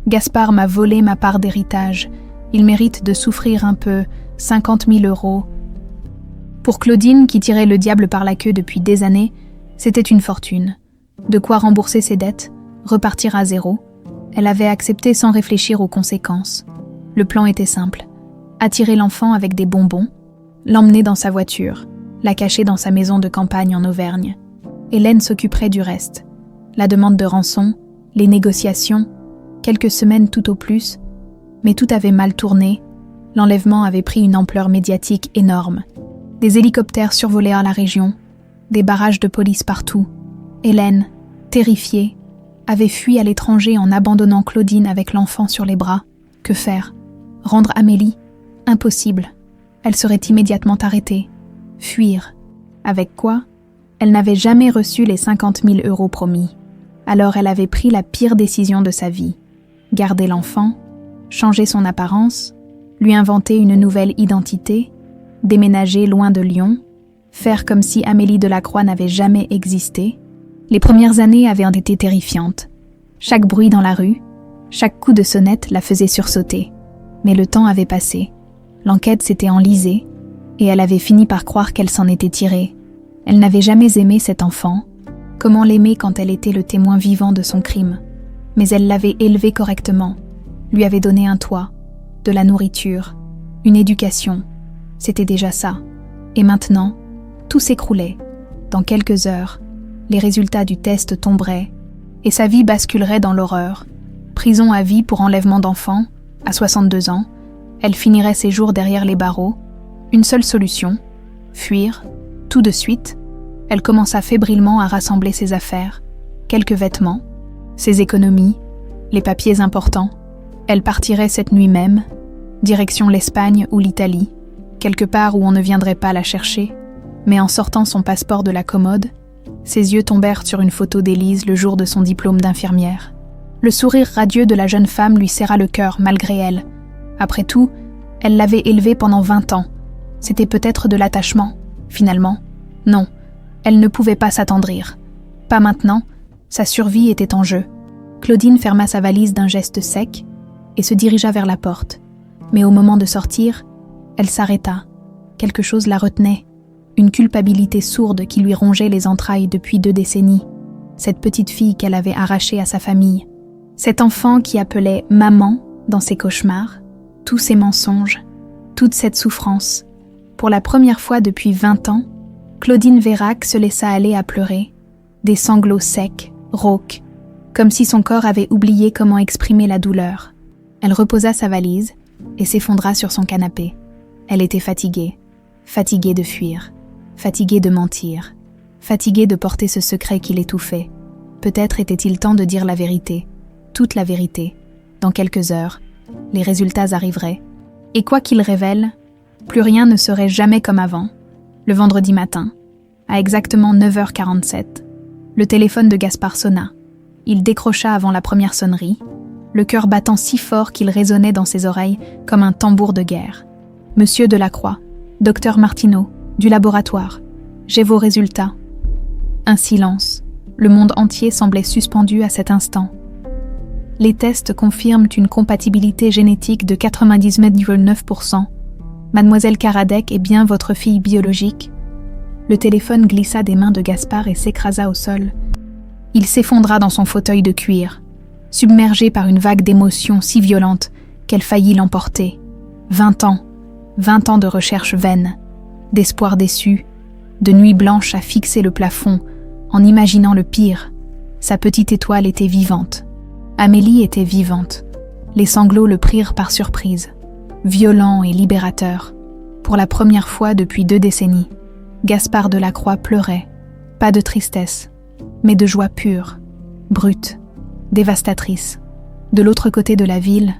Gaspard m'a volé ma part d'héritage, il mérite de souffrir un peu, 50 000 €. Pour Claudine, qui tirait le diable par la queue depuis des années, c'était une fortune. De quoi rembourser ses dettes, repartir à zéro. Elle avait accepté sans réfléchir aux conséquences. Le plan était simple. Attirer l'enfant avec des bonbons, l'emmener dans sa voiture, la cacher dans sa maison de campagne en Auvergne. Hélène s'occuperait du reste. La demande de rançon, les négociations, quelques semaines tout au plus, mais tout avait mal tourné. L'enlèvement avait pris une ampleur médiatique énorme. Des hélicoptères survolaient la région, des barrages de police partout. Hélène, terrifiée, avait fui à l'étranger en abandonnant Claudine avec l'enfant sur les bras. Que faire ? Rendre Amélie ? Impossible. Elle serait immédiatement arrêtée. Fuir. Avec quoi ? Elle n'avait jamais reçu les 50 000 € promis. Alors elle avait pris la pire décision de sa vie. Garder l'enfant changer son apparence, lui inventer une nouvelle identité, déménager loin de Lyon, faire comme si Amélie Delacroix n'avait jamais existé. Les premières années avaient été terrifiantes. Chaque bruit dans la rue, chaque coup de sonnette la faisait sursauter. Mais le temps avait passé. L'enquête s'était enlisée et elle avait fini par croire qu'elle s'en était tirée. Elle n'avait jamais aimé cet enfant. Comment l'aimer quand elle était le témoin vivant de son crime? Mais elle l'avait élevé correctement, lui avait donné un toit, de la nourriture, une éducation. C'était déjà ça. Et maintenant, tout s'écroulait. Dans quelques heures, les résultats du test tomberaient et sa vie basculerait dans l'horreur. Prison à vie pour enlèvement d'enfants, à 62 ans, elle finirait ses jours derrière les barreaux. Une seule solution, fuir, tout de suite. Elle commença fébrilement à rassembler ses affaires, quelques vêtements, ses économies, les papiers importants. Elle partirait cette nuit même, direction l'Espagne ou l'Italie, quelque part où on ne viendrait pas la chercher. Mais en sortant son passeport de la commode, ses yeux tombèrent sur une photo d'Élise le jour de son diplôme d'infirmière. Le sourire radieux de la jeune femme lui serra le cœur malgré elle. Après tout, elle l'avait élevée pendant 20 ans. C'était peut-être de l'attachement, finalement. Non, elle ne pouvait pas s'attendrir. Pas maintenant, sa survie était en jeu. Claudine ferma sa valise d'un geste sec et se dirigea vers la porte. Mais au moment de sortir, elle s'arrêta. Quelque chose la retenait. Une culpabilité sourde qui lui rongeait les entrailles depuis 2 décennies. Cette petite fille qu'elle avait arrachée à sa famille. Cet enfant qui appelait « maman » dans ses cauchemars. Tous ces mensonges, toute cette souffrance. Pour la première fois depuis 20 ans, Claudine Vérac se laissa aller à pleurer. Des sanglots secs, rauques, comme si son corps avait oublié comment exprimer la douleur. Elle reposa sa valise et s'effondra sur son canapé. Elle était fatiguée, fatiguée de fuir, fatiguée de mentir, fatiguée de porter ce secret qui l'étouffait. Peut-être était-il temps de dire la vérité, toute la vérité. Dans quelques heures, les résultats arriveraient. Et quoi qu'ils révèlent, plus rien ne serait jamais comme avant. Le vendredi matin, à exactement 9h47, le téléphone de Gaspard sonna. Il décrocha avant la première sonnerie, le cœur battant si fort qu'il résonnait dans ses oreilles comme un tambour de guerre. « Monsieur Delacroix, docteur Martineau, du laboratoire, j'ai vos résultats. » Un silence. Le monde entier semblait suspendu à cet instant. Les tests confirment une compatibilité génétique de 99,9%. Mademoiselle Karadec est bien votre fille biologique. Le téléphone glissa des mains de Gaspard et s'écrasa au sol. Il s'effondra dans son fauteuil de cuir, submergé par une vague d'émotions si violente qu'elle faillit l'emporter. 20 ans de recherche vaine, d'espoir déçu, de nuits blanches à fixer le plafond en imaginant le pire. Sa petite étoile était vivante. Amélie était vivante. Les sanglots le prirent par surprise, violent et libérateur. Pour la première fois depuis 2 décennies, Gaspard Delacroix pleurait, pas de tristesse, mais de joie pure, brute, dévastatrice. De l'autre côté de la ville,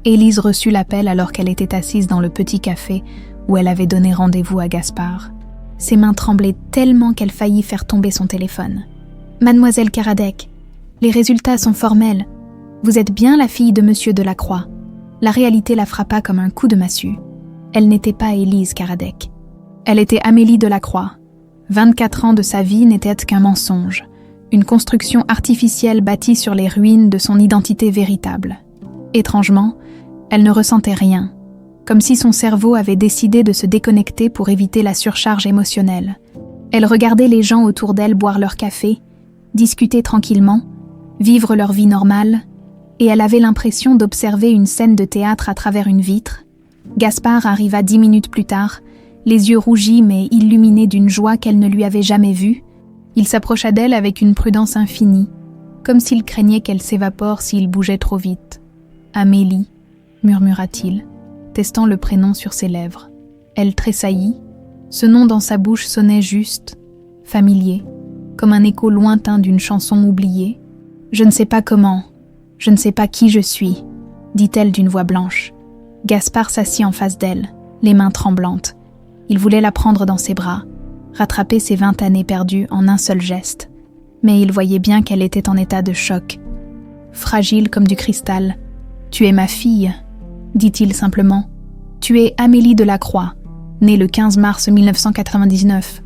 Élise reçut l'appel alors qu'elle était assise dans le petit café où elle avait donné rendez-vous à Gaspard. Ses mains tremblaient tellement qu'elle faillit faire tomber son téléphone. « Mademoiselle Karadec, les résultats sont formels. Vous êtes bien la fille de Monsieur Delacroix. » La réalité la frappa comme un coup de massue. Elle n'était pas Élise Karadec. Elle était Amélie Delacroix. 24 ans de sa vie n'étaient qu'un mensonge, une construction artificielle bâtie sur les ruines de son identité véritable. Étrangement, elle ne ressentait rien, comme si son cerveau avait décidé de se déconnecter pour éviter la surcharge émotionnelle. Elle regardait les gens autour d'elle boire leur café, discuter tranquillement, vivre leur vie normale, et elle avait l'impression d'observer une scène de théâtre à travers une vitre. Gaspard arriva 10 minutes plus tard, les yeux rougis mais illuminés d'une joie qu'elle ne lui avait jamais vue. Il s'approcha d'elle avec une prudence infinie, comme s'il craignait qu'elle s'évapore s'il bougeait trop vite. « Amélie », murmura-t-il, testant le prénom sur ses lèvres. Elle tressaillit. Ce nom dans sa bouche sonnait juste, familier, comme un écho lointain d'une chanson oubliée. « Je ne sais pas comment, je ne sais pas qui je suis », dit-elle d'une voix blanche. Gaspard s'assit en face d'elle, les mains tremblantes. Il voulait la prendre dans ses bras, rattraper ses 20 années perdues en un seul geste. Mais il voyait bien qu'elle était en état de choc. Fragile comme du cristal. « Tu es ma fille », dit-il simplement. Tu es Amélie Delacroix, née le 15 mars 1999.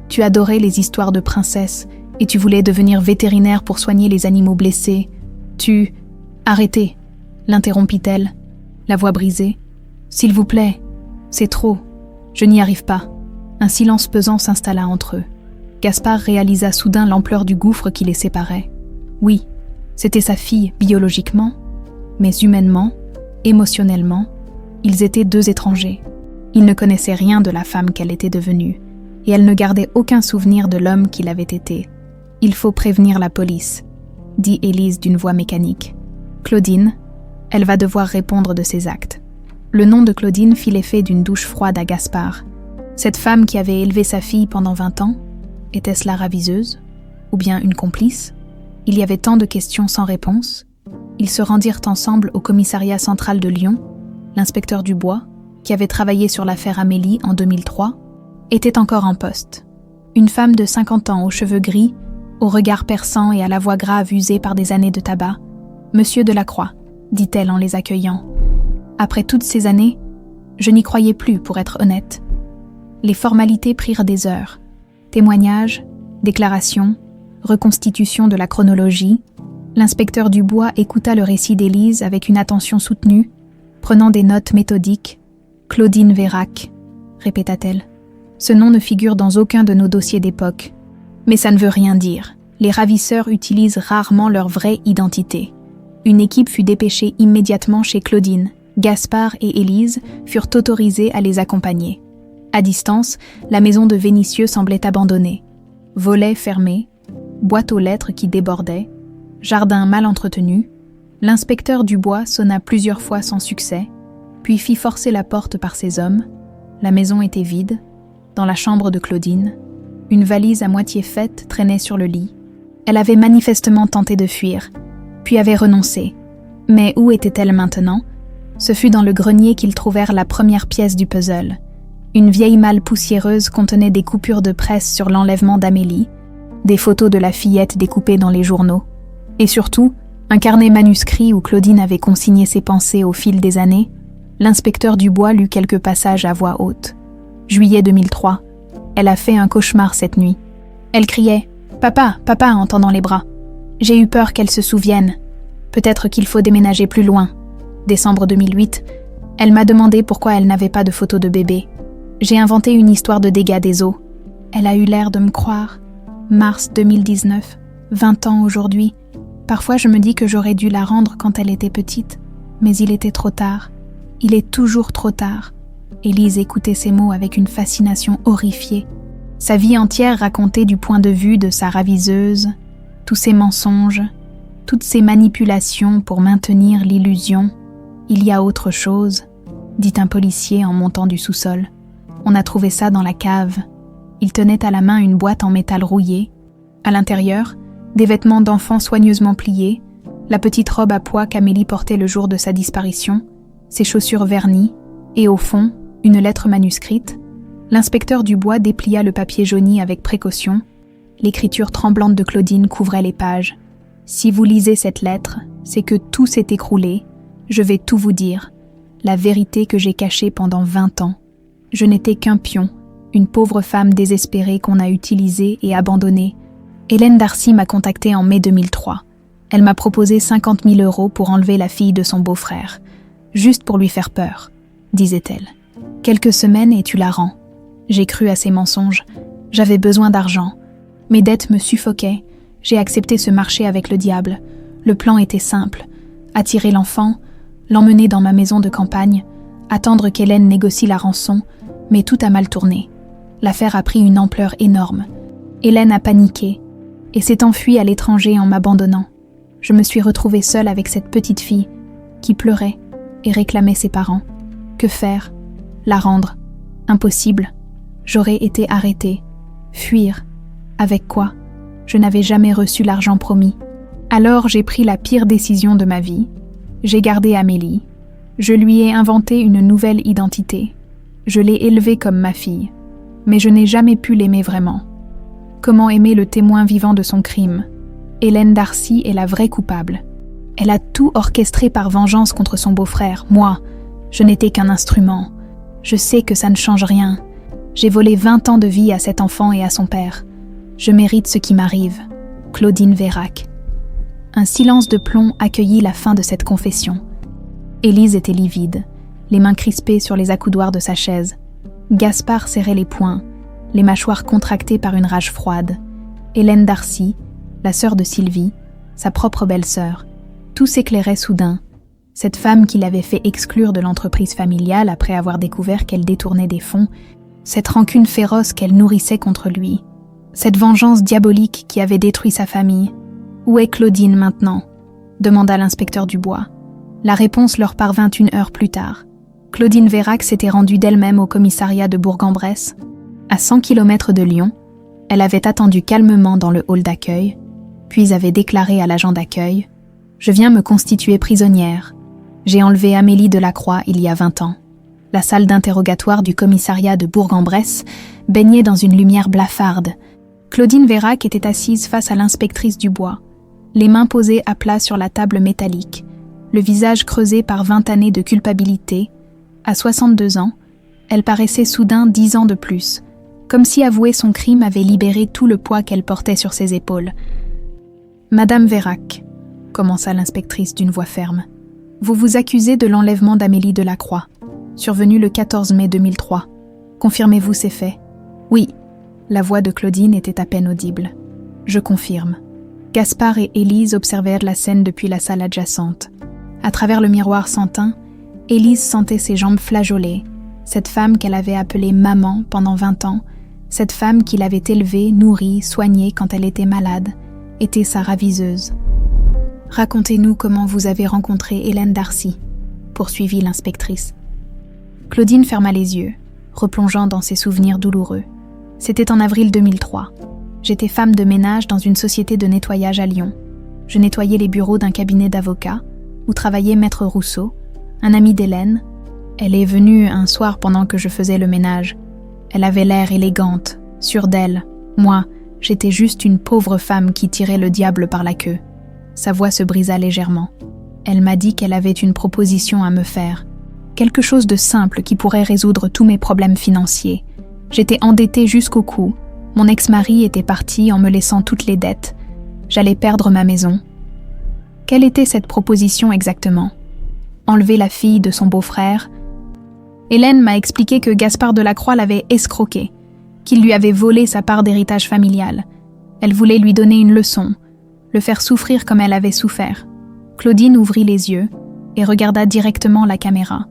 Tu adorais les histoires de princesses et tu voulais devenir vétérinaire pour soigner les animaux blessés. Arrêtez, l'interrompit-elle, la voix brisée. S'il vous plaît, c'est trop. Je n'y arrive pas. Un silence pesant s'installa entre eux. Gaspard réalisa soudain l'ampleur du gouffre qui les séparait. Oui, c'était sa fille biologiquement, mais humainement, émotionnellement, ils étaient deux étrangers. Il ne connaissait rien de la femme qu'elle était devenue, et elle ne gardait aucun souvenir de l'homme qu'il avait été. « Il faut prévenir la police », dit Élise d'une voix mécanique. « Claudine, elle va devoir répondre de ses actes. » Le nom de Claudine fit l'effet d'une douche froide à Gaspard. Cette femme qui avait élevé sa fille pendant 20 ans, était-ce la raviseuse? Ou bien une complice? Il y avait tant de questions sans réponse. Ils se rendirent ensemble au commissariat central de Lyon. L'inspecteur Dubois, qui avait travaillé sur l'affaire Amélie en 2003, était encore en poste. Une femme de 50 ans aux cheveux gris, au regard perçant et à la voix grave usée par des années de tabac. « Monsieur Delacroix », dit-elle en les accueillant. Après toutes ces années, je n'y croyais plus, pour être honnête. Les formalités prirent des heures. Témoignages, déclarations, reconstitution de la chronologie. L'inspecteur Dubois écouta le récit d'Élise avec une attention soutenue, prenant des notes méthodiques. « Claudine Vérac », répéta-t-elle. « Ce nom ne figure dans aucun de nos dossiers d'époque. Mais ça ne veut rien dire. Les ravisseurs utilisent rarement leur vraie identité. » Une équipe fut dépêchée immédiatement chez Claudine. Gaspard et Élise furent autorisés à les accompagner. À distance, la maison de Vénissieux semblait abandonnée. Volets fermés, boîte aux lettres qui débordaient, jardin mal entretenu. L'inspecteur Dubois sonna plusieurs fois sans succès, puis fit forcer la porte par ses hommes. La maison était vide. Dans la chambre de Claudine, une valise à moitié faite traînait sur le lit. Elle avait manifestement tenté de fuir, puis avait renoncé. Mais où était-elle maintenant? Ce fut dans le grenier qu'ils trouvèrent la première pièce du puzzle. Une vieille malle poussiéreuse contenait des coupures de presse sur l'enlèvement d'Amélie, des photos de la fillette découpées dans les journaux, et surtout, un carnet manuscrit où Claudine avait consigné ses pensées au fil des années. L'inspecteur Dubois lut quelques passages à voix haute. Juillet 2003. Elle a fait un cauchemar cette nuit. Elle criait « Papa, papa » en tendant les bras. J'ai eu peur qu'elle se souvienne. Peut-être qu'il faut déménager plus loin. Décembre 2008. Elle m'a demandé pourquoi elle n'avait pas de photo de bébé. J'ai inventé une histoire de dégâts des eaux. Elle a eu l'air de me croire. Mars 2019. 20 ans aujourd'hui. Parfois je me dis que j'aurais dû la rendre quand elle était petite, mais il était trop tard. Il est toujours trop tard. Élise écoutait ces mots avec une fascination horrifiée. Sa vie entière racontée du point de vue de sa raviseuse, tous ses mensonges, toutes ces manipulations pour maintenir l'illusion. Il y a autre chose, dit un policier en montant du sous-sol. On a trouvé ça dans la cave. Il tenait à la main une boîte en métal rouillé. À l'intérieur, des vêtements d'enfant soigneusement pliés, la petite robe à pois qu'Amélie portait le jour de sa disparition, ses chaussures vernies, et au fond, une lettre manuscrite. L'inspecteur Dubois déplia le papier jauni avec précaution. L'écriture tremblante de Claudine couvrait les pages. « Si vous lisez cette lettre, c'est que tout s'est écroulé. Je vais tout vous dire. La vérité que j'ai cachée pendant 20 ans. Je n'étais qu'un pion, une pauvre femme désespérée qu'on a utilisée et abandonnée. Hélène Darcy m'a contactée en mai 2003. Elle m'a proposé 50 000 € pour enlever la fille de son beau-frère. Juste pour lui faire peur, disait-elle. Quelques semaines et tu la rends. J'ai cru à ces mensonges. J'avais besoin d'argent. Mes dettes me suffoquaient. J'ai accepté ce marché avec le diable. Le plan était simple. Attirer l'enfant, l'emmener dans ma maison de campagne, attendre qu'Hélène négocie la rançon, mais tout a mal tourné. L'affaire a pris une ampleur énorme. Hélène a paniqué et s'est enfuie à l'étranger en m'abandonnant. Je me suis retrouvée seule avec cette petite fille qui pleurait et réclamait ses parents. Que faire? La rendre? Impossible. J'aurais été arrêtée. Fuir. Avec quoi? Je n'avais jamais reçu l'argent promis. Alors j'ai pris la pire décision de ma vie. J'ai gardé Amélie. Je lui ai inventé une nouvelle identité. Je l'ai élevée comme ma fille. Mais je n'ai jamais pu l'aimer vraiment. Comment aimer le témoin vivant de son crime? Hélène Darcy est la vraie coupable. Elle a tout orchestré par vengeance contre son beau-frère. Moi, Je n'étais qu'un instrument. Je sais que ça ne change rien. J'ai volé 20 ans de vie à cet enfant et à son père. Je mérite ce qui m'arrive. Claudine Vérac. Un silence de plomb accueillit la fin de cette confession. Élise était livide, les mains crispées sur les accoudoirs de sa chaise. Gaspard serrait les poings, les mâchoires contractées par une rage froide. Hélène Darcy, la sœur de Sylvie, sa propre belle-sœur. Tout s'éclairait soudain. Cette femme qui l'avait fait exclure de l'entreprise familiale après avoir découvert qu'elle détournait des fonds, cette rancune féroce qu'elle nourrissait contre lui, cette vengeance diabolique qui avait détruit sa famille. Où est Claudine maintenant ? Demanda l'inspecteur Dubois. La réponse leur parvint 1 heure plus tard. Claudine Vérac s'était rendue d'elle-même au commissariat de Bourg-en-Bresse. À 100 km de Lyon, elle avait attendu calmement dans le hall d'accueil, puis avait déclaré à l'agent d'accueil « Je viens me constituer prisonnière. J'ai enlevé Amélie Delacroix il y a 20 ans. » La salle d'interrogatoire du commissariat de Bourg-en-Bresse baignait dans une lumière blafarde. Claudine Vérac était assise face à l'inspectrice Dubois, les mains posées à plat sur la table métallique, le visage creusé par 20 années de culpabilité. À 62 ans, elle paraissait soudain 10 ans de plus, comme si avouer son crime avait libéré tout le poids qu'elle portait sur ses épaules. « Madame Vérac, » commença l'inspectrice d'une voix ferme, « vous vous accusez de l'enlèvement d'Amélie Delacroix, survenu le 14 mai 2003. Confirmez-vous ces faits ? » ?»« Oui. » La voix de Claudine était à peine audible. « Je confirme. » Gaspard et Élise observèrent la scène depuis la salle adjacente. À travers le miroir sans teint, Élise sentait ses jambes flageoler, cette femme qu'elle avait appelée maman pendant 20 ans, cette femme qui l'avait élevée, nourrie, soignée quand elle était malade, était sa raviseuse. « Racontez-nous comment vous avez rencontré Hélène Darcy, » poursuivit l'inspectrice. Claudine ferma les yeux, replongeant dans ses souvenirs douloureux. C'était en avril 2003. J'étais femme de ménage dans une société de nettoyage à Lyon. Je nettoyais les bureaux d'un cabinet d'avocats où travaillait Maître Rousseau, un ami d'Hélène. Elle est venue un soir pendant que je faisais le ménage. Elle avait l'air élégante, sûre d'elle. Moi, j'étais juste une pauvre femme qui tirait le diable par la queue. Sa voix se brisa légèrement. Elle m'a dit qu'elle avait une proposition à me faire. Quelque chose de simple qui pourrait résoudre tous mes problèmes financiers. J'étais endettée jusqu'au cou. Mon ex-mari était parti en me laissant toutes les dettes. J'allais perdre ma maison. Quelle était cette proposition exactement ? Enlever la fille de son beau-frère ? Hélène m'a expliqué que Gaspard Delacroix l'avait escroquée, qu'il lui avait volé sa part d'héritage familial. Elle voulait lui donner une leçon, le faire souffrir comme elle avait souffert. Claudine ouvrit les yeux et regarda directement la caméra,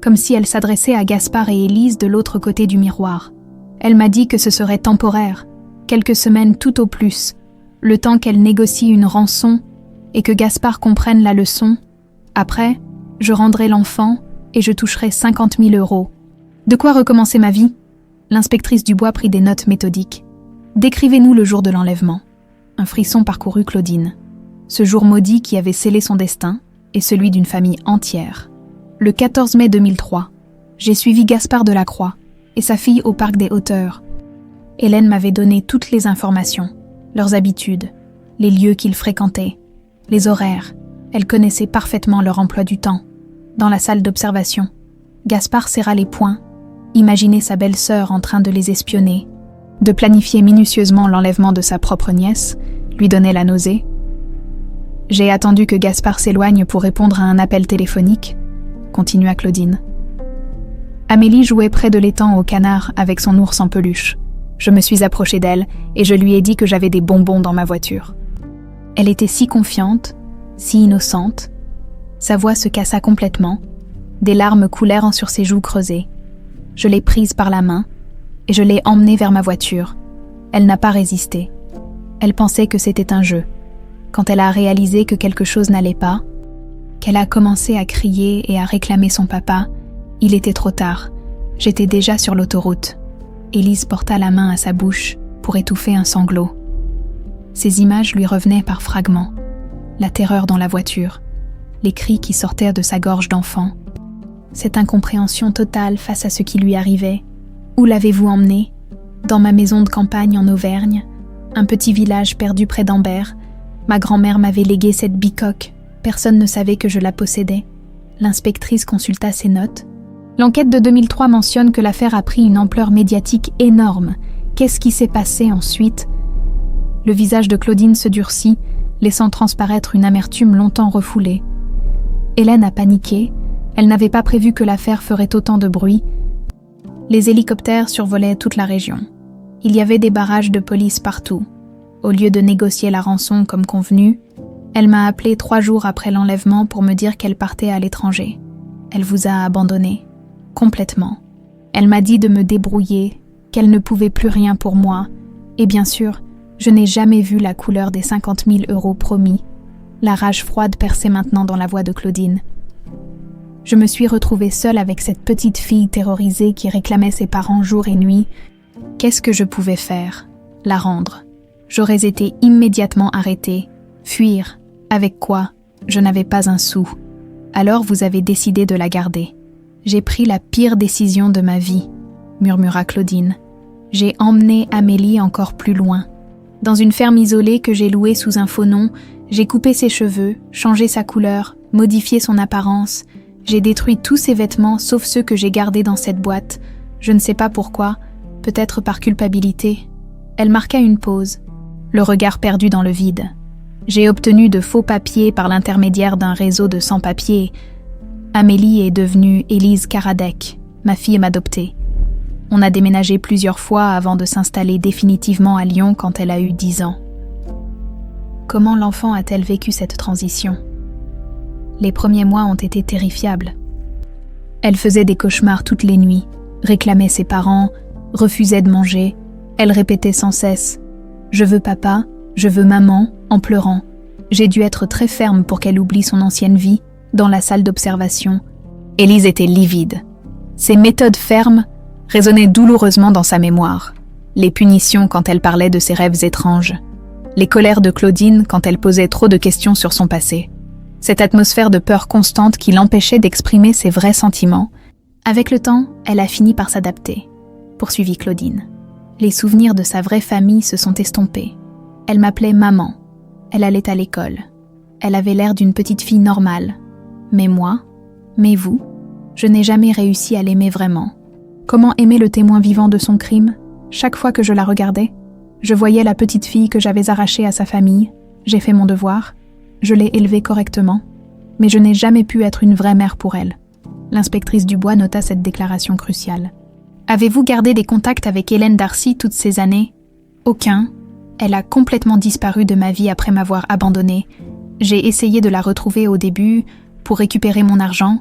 comme si elle s'adressait à Gaspard et Élise de l'autre côté du miroir. Elle m'a dit que ce serait temporaire, quelques semaines tout au plus, le temps qu'elle négocie une rançon et que Gaspard comprenne la leçon. Après, je rendrai l'enfant et je toucherai 50 000 €. De quoi recommencer ma vie ? L'inspectrice Dubois prit des notes méthodiques. Décrivez-nous le jour de l'enlèvement. Un frisson parcourut Claudine. Ce jour maudit qui avait scellé son destin et celui d'une famille entière. Le 14 mai 2003, j'ai suivi Gaspard Delacroix et sa fille au parc des Hauteurs. Hélène m'avait donné toutes les informations, leurs habitudes, les lieux qu'ils fréquentaient, les horaires. Elle connaissait parfaitement leur emploi du temps. Dans la salle d'observation, Gaspard serra les poings, imaginait sa belle-sœur en train de les espionner, de planifier minutieusement l'enlèvement de sa propre nièce, lui donnait la nausée. J'ai attendu que Gaspard s'éloigne pour répondre à un appel téléphonique, continua Claudine. Amélie jouait près de l'étang au canard avec son ours en peluche. Je me suis approchée d'elle et je lui ai dit que j'avais des bonbons dans ma voiture. Elle était si confiante, si innocente. Sa voix se cassa complètement. Des larmes coulèrent sur ses joues creusées. Je l'ai prise par la main et je l'ai emmenée vers ma voiture. Elle n'a pas résisté. Elle pensait que c'était un jeu. Quand elle a réalisé que quelque chose n'allait pas, qu'elle a commencé à crier et à réclamer son papa, il était trop tard. J'étais déjà sur l'autoroute. Élise porta la main à sa bouche pour étouffer un sanglot. Ces images lui revenaient par fragments. La terreur dans la voiture, les cris qui sortaient de sa gorge d'enfant, cette incompréhension totale face à ce qui lui arrivait. Où l'avez-vous emmené ? Dans ma maison de campagne en Auvergne, un petit village perdu près d'Ambert. Ma grand-mère m'avait légué cette bicoque. Personne ne savait que je la possédais. L'inspectrice consulta ses notes. L'enquête de 2003 mentionne que l'affaire a pris une ampleur médiatique énorme. Qu'est-ce qui s'est passé ensuite? Le visage de Claudine se durcit, laissant transparaître une amertume longtemps refoulée. Hélène a paniqué. Elle n'avait pas prévu que l'affaire ferait autant de bruit. Les hélicoptères survolaient toute la région. Il y avait des barrages de police partout. Au lieu de négocier la rançon comme convenu, elle m'a appelé 3 jours après l'enlèvement pour me dire qu'elle partait à l'étranger. Elle vous a abandonné, complètement. Elle m'a dit de me débrouiller, qu'elle ne pouvait plus rien pour moi. Et bien sûr, je n'ai jamais vu la couleur des 50 000 € promis. La rage froide perçait maintenant dans la voix de Claudine. Je me suis retrouvée seule avec cette petite fille terrorisée qui réclamait ses parents jour et nuit. Qu'est-ce que je pouvais faire? La rendre. J'aurais été immédiatement arrêtée. Fuir. Avec quoi? Je n'avais pas un sou. Alors vous avez décidé de la garder. J'ai pris la pire décision de ma vie, murmura Claudine. J'ai emmené Amélie encore plus loin. Dans une ferme isolée que j'ai louée sous un faux nom, j'ai coupé ses cheveux, changé sa couleur, modifié son apparence. J'ai détruit tous ses vêtements sauf ceux que j'ai gardés dans cette boîte. Je ne sais pas pourquoi, peut-être par culpabilité. Elle marqua une pause, le regard perdu dans le vide. J'ai obtenu de faux papiers par l'intermédiaire d'un réseau de sans-papiers. Amélie est devenue Élise Karadec, ma fille m'adoptée. On a déménagé plusieurs fois avant de s'installer définitivement à Lyon quand elle a eu 10 ans. Comment l'enfant a-t-elle vécu cette transition? Les premiers mois ont été terrifiables. Elle faisait des cauchemars toutes les nuits, réclamait ses parents, refusait de manger. Elle répétait sans cesse « Je veux papa, je veux maman », en pleurant. J'ai dû être très ferme pour qu'elle oublie son ancienne vie, dans la salle d'observation. Élise était livide. Ses méthodes fermes résonnaient douloureusement dans sa mémoire. Les punitions quand elle parlait de ses rêves étranges. Les colères de Claudine quand elle posait trop de questions sur son passé. Cette atmosphère de peur constante qui l'empêchait d'exprimer ses vrais sentiments. Avec le temps, elle a fini par s'adapter, poursuivit Claudine. Les souvenirs de sa vraie famille se sont estompés. Elle m'appelait maman. Elle allait à l'école. Elle avait l'air d'une petite fille normale. Mais moi, mais vous, je n'ai jamais réussi à l'aimer vraiment. Comment aimer le témoin vivant de son crime? Chaque fois que je la regardais, je voyais la petite fille que j'avais arrachée à sa famille. J'ai fait mon devoir. Je l'ai élevée correctement. Mais je n'ai jamais pu être une vraie mère pour elle. L'inspectrice Dubois nota cette déclaration cruciale. Avez-vous gardé des contacts avec Hélène Darcy toutes ces années? Aucun. Elle a complètement disparu de ma vie après m'avoir abandonnée. J'ai essayé de la retrouver au début pour récupérer mon argent,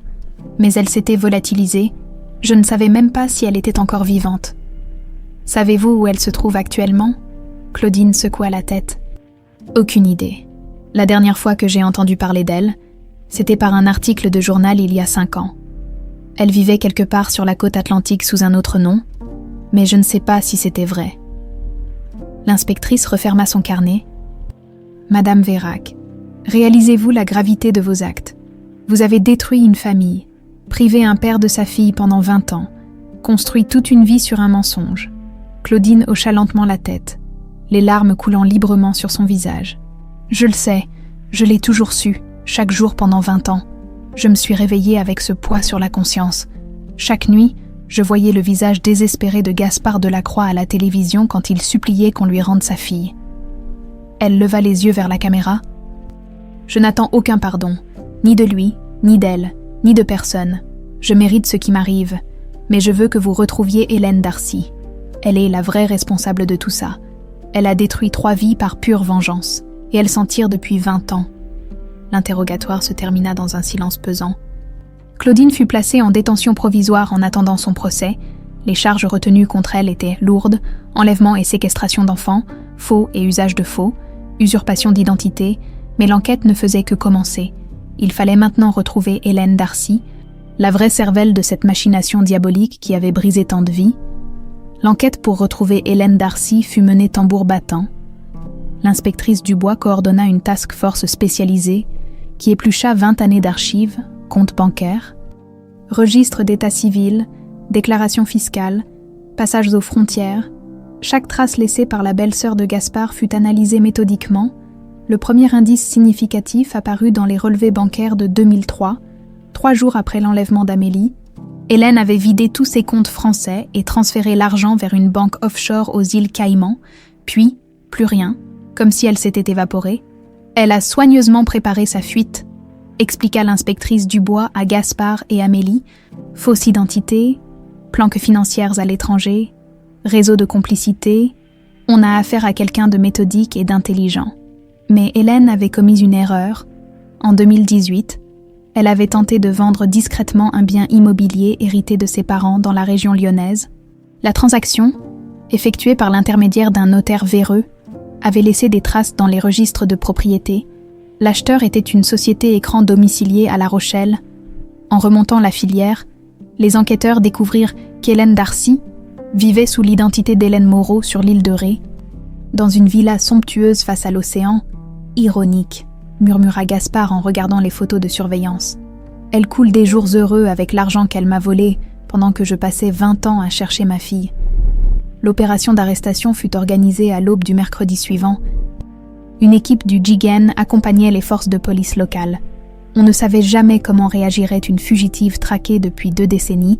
mais elle s'était volatilisée. Je ne savais même pas si elle était encore vivante. Savez-vous où elle se trouve actuellement? Claudine secoua la tête. Aucune idée. La dernière fois que j'ai entendu parler d'elle, c'était par un article de journal il y a 5 ans. Elle vivait quelque part sur la côte atlantique sous un autre nom, mais je ne sais pas si c'était vrai. L'inspectrice referma son carnet. Madame Vérac, réalisez-vous la gravité de vos actes. Vous avez détruit une famille, privé un père de sa fille pendant 20 ans, construit toute une vie sur un mensonge. Claudine hocha lentement la tête, les larmes coulant librement sur son visage. Je le sais, je l'ai toujours su, chaque jour pendant 20 ans. Je me suis réveillée avec ce poids sur la conscience. Chaque nuit, je voyais le visage désespéré de Gaspard Delacroix à la télévision quand il suppliait qu'on lui rende sa fille. Elle leva les yeux vers la caméra. Je n'attends aucun pardon, ni de lui, ni d'elle, ni de personne. Je mérite ce qui m'arrive, mais je veux que vous retrouviez Hélène Darcy. Elle est la vraie responsable de tout ça. Elle a détruit 3 vies par pure vengeance, et elle s'en tire depuis 20 ans. L'interrogatoire se termina dans un silence pesant. Claudine fut placée en détention provisoire en attendant son procès. Les charges retenues contre elle étaient lourdes, enlèvement et séquestration d'enfants, faux et usage de faux, usurpation d'identité, mais l'enquête ne faisait que commencer. Il fallait maintenant retrouver Hélène Darcy, la vraie cervelle de cette machination diabolique qui avait brisé tant de vies. L'enquête pour retrouver Hélène Darcy fut menée tambour battant. L'inspectrice Dubois coordonna une task force spécialisée qui éplucha 20 années d'archives, comptes bancaires, registres d'état civil, déclarations fiscales, passages aux frontières. Chaque trace laissée par la belle-sœur de Gaspard fut analysée méthodiquement. Le premier indice significatif apparut dans les relevés bancaires de 2003, 3 jours après l'enlèvement d'Amélie, Hélène avait vidé tous ses comptes français et transféré l'argent vers une banque offshore aux îles Caïmans, puis, plus rien, comme si elle s'était évaporée. Elle a soigneusement préparé sa fuite, expliqua l'inspectrice Dubois à Gaspard et Amélie, fausse identité, planques financières à l'étranger, réseau de complicité, on a affaire à quelqu'un de méthodique et d'intelligent. Mais Hélène avait commis une erreur. En 2018, elle avait tenté de vendre discrètement un bien immobilier hérité de ses parents dans la région lyonnaise. La transaction, effectuée par l'intermédiaire d'un notaire véreux, avait laissé des traces dans les registres de propriété. L'acheteur était une société écran domiciliée à La Rochelle. En remontant la filière, les enquêteurs découvrirent qu'Hélène Darcy vivait sous l'identité d'Hélène Moreau sur l'île de Ré, dans une villa somptueuse face à l'océan. Ironique, murmura Gaspard en regardant les photos de surveillance. Elle coule des jours heureux avec l'argent qu'elle m'a volé pendant que je passais 20 ans à chercher ma fille. L'opération d'arrestation fut organisée à l'aube du mercredi suivant. Une équipe du GIGN accompagnait les forces de police locales. On ne savait jamais comment réagirait une fugitive traquée depuis 2 décennies.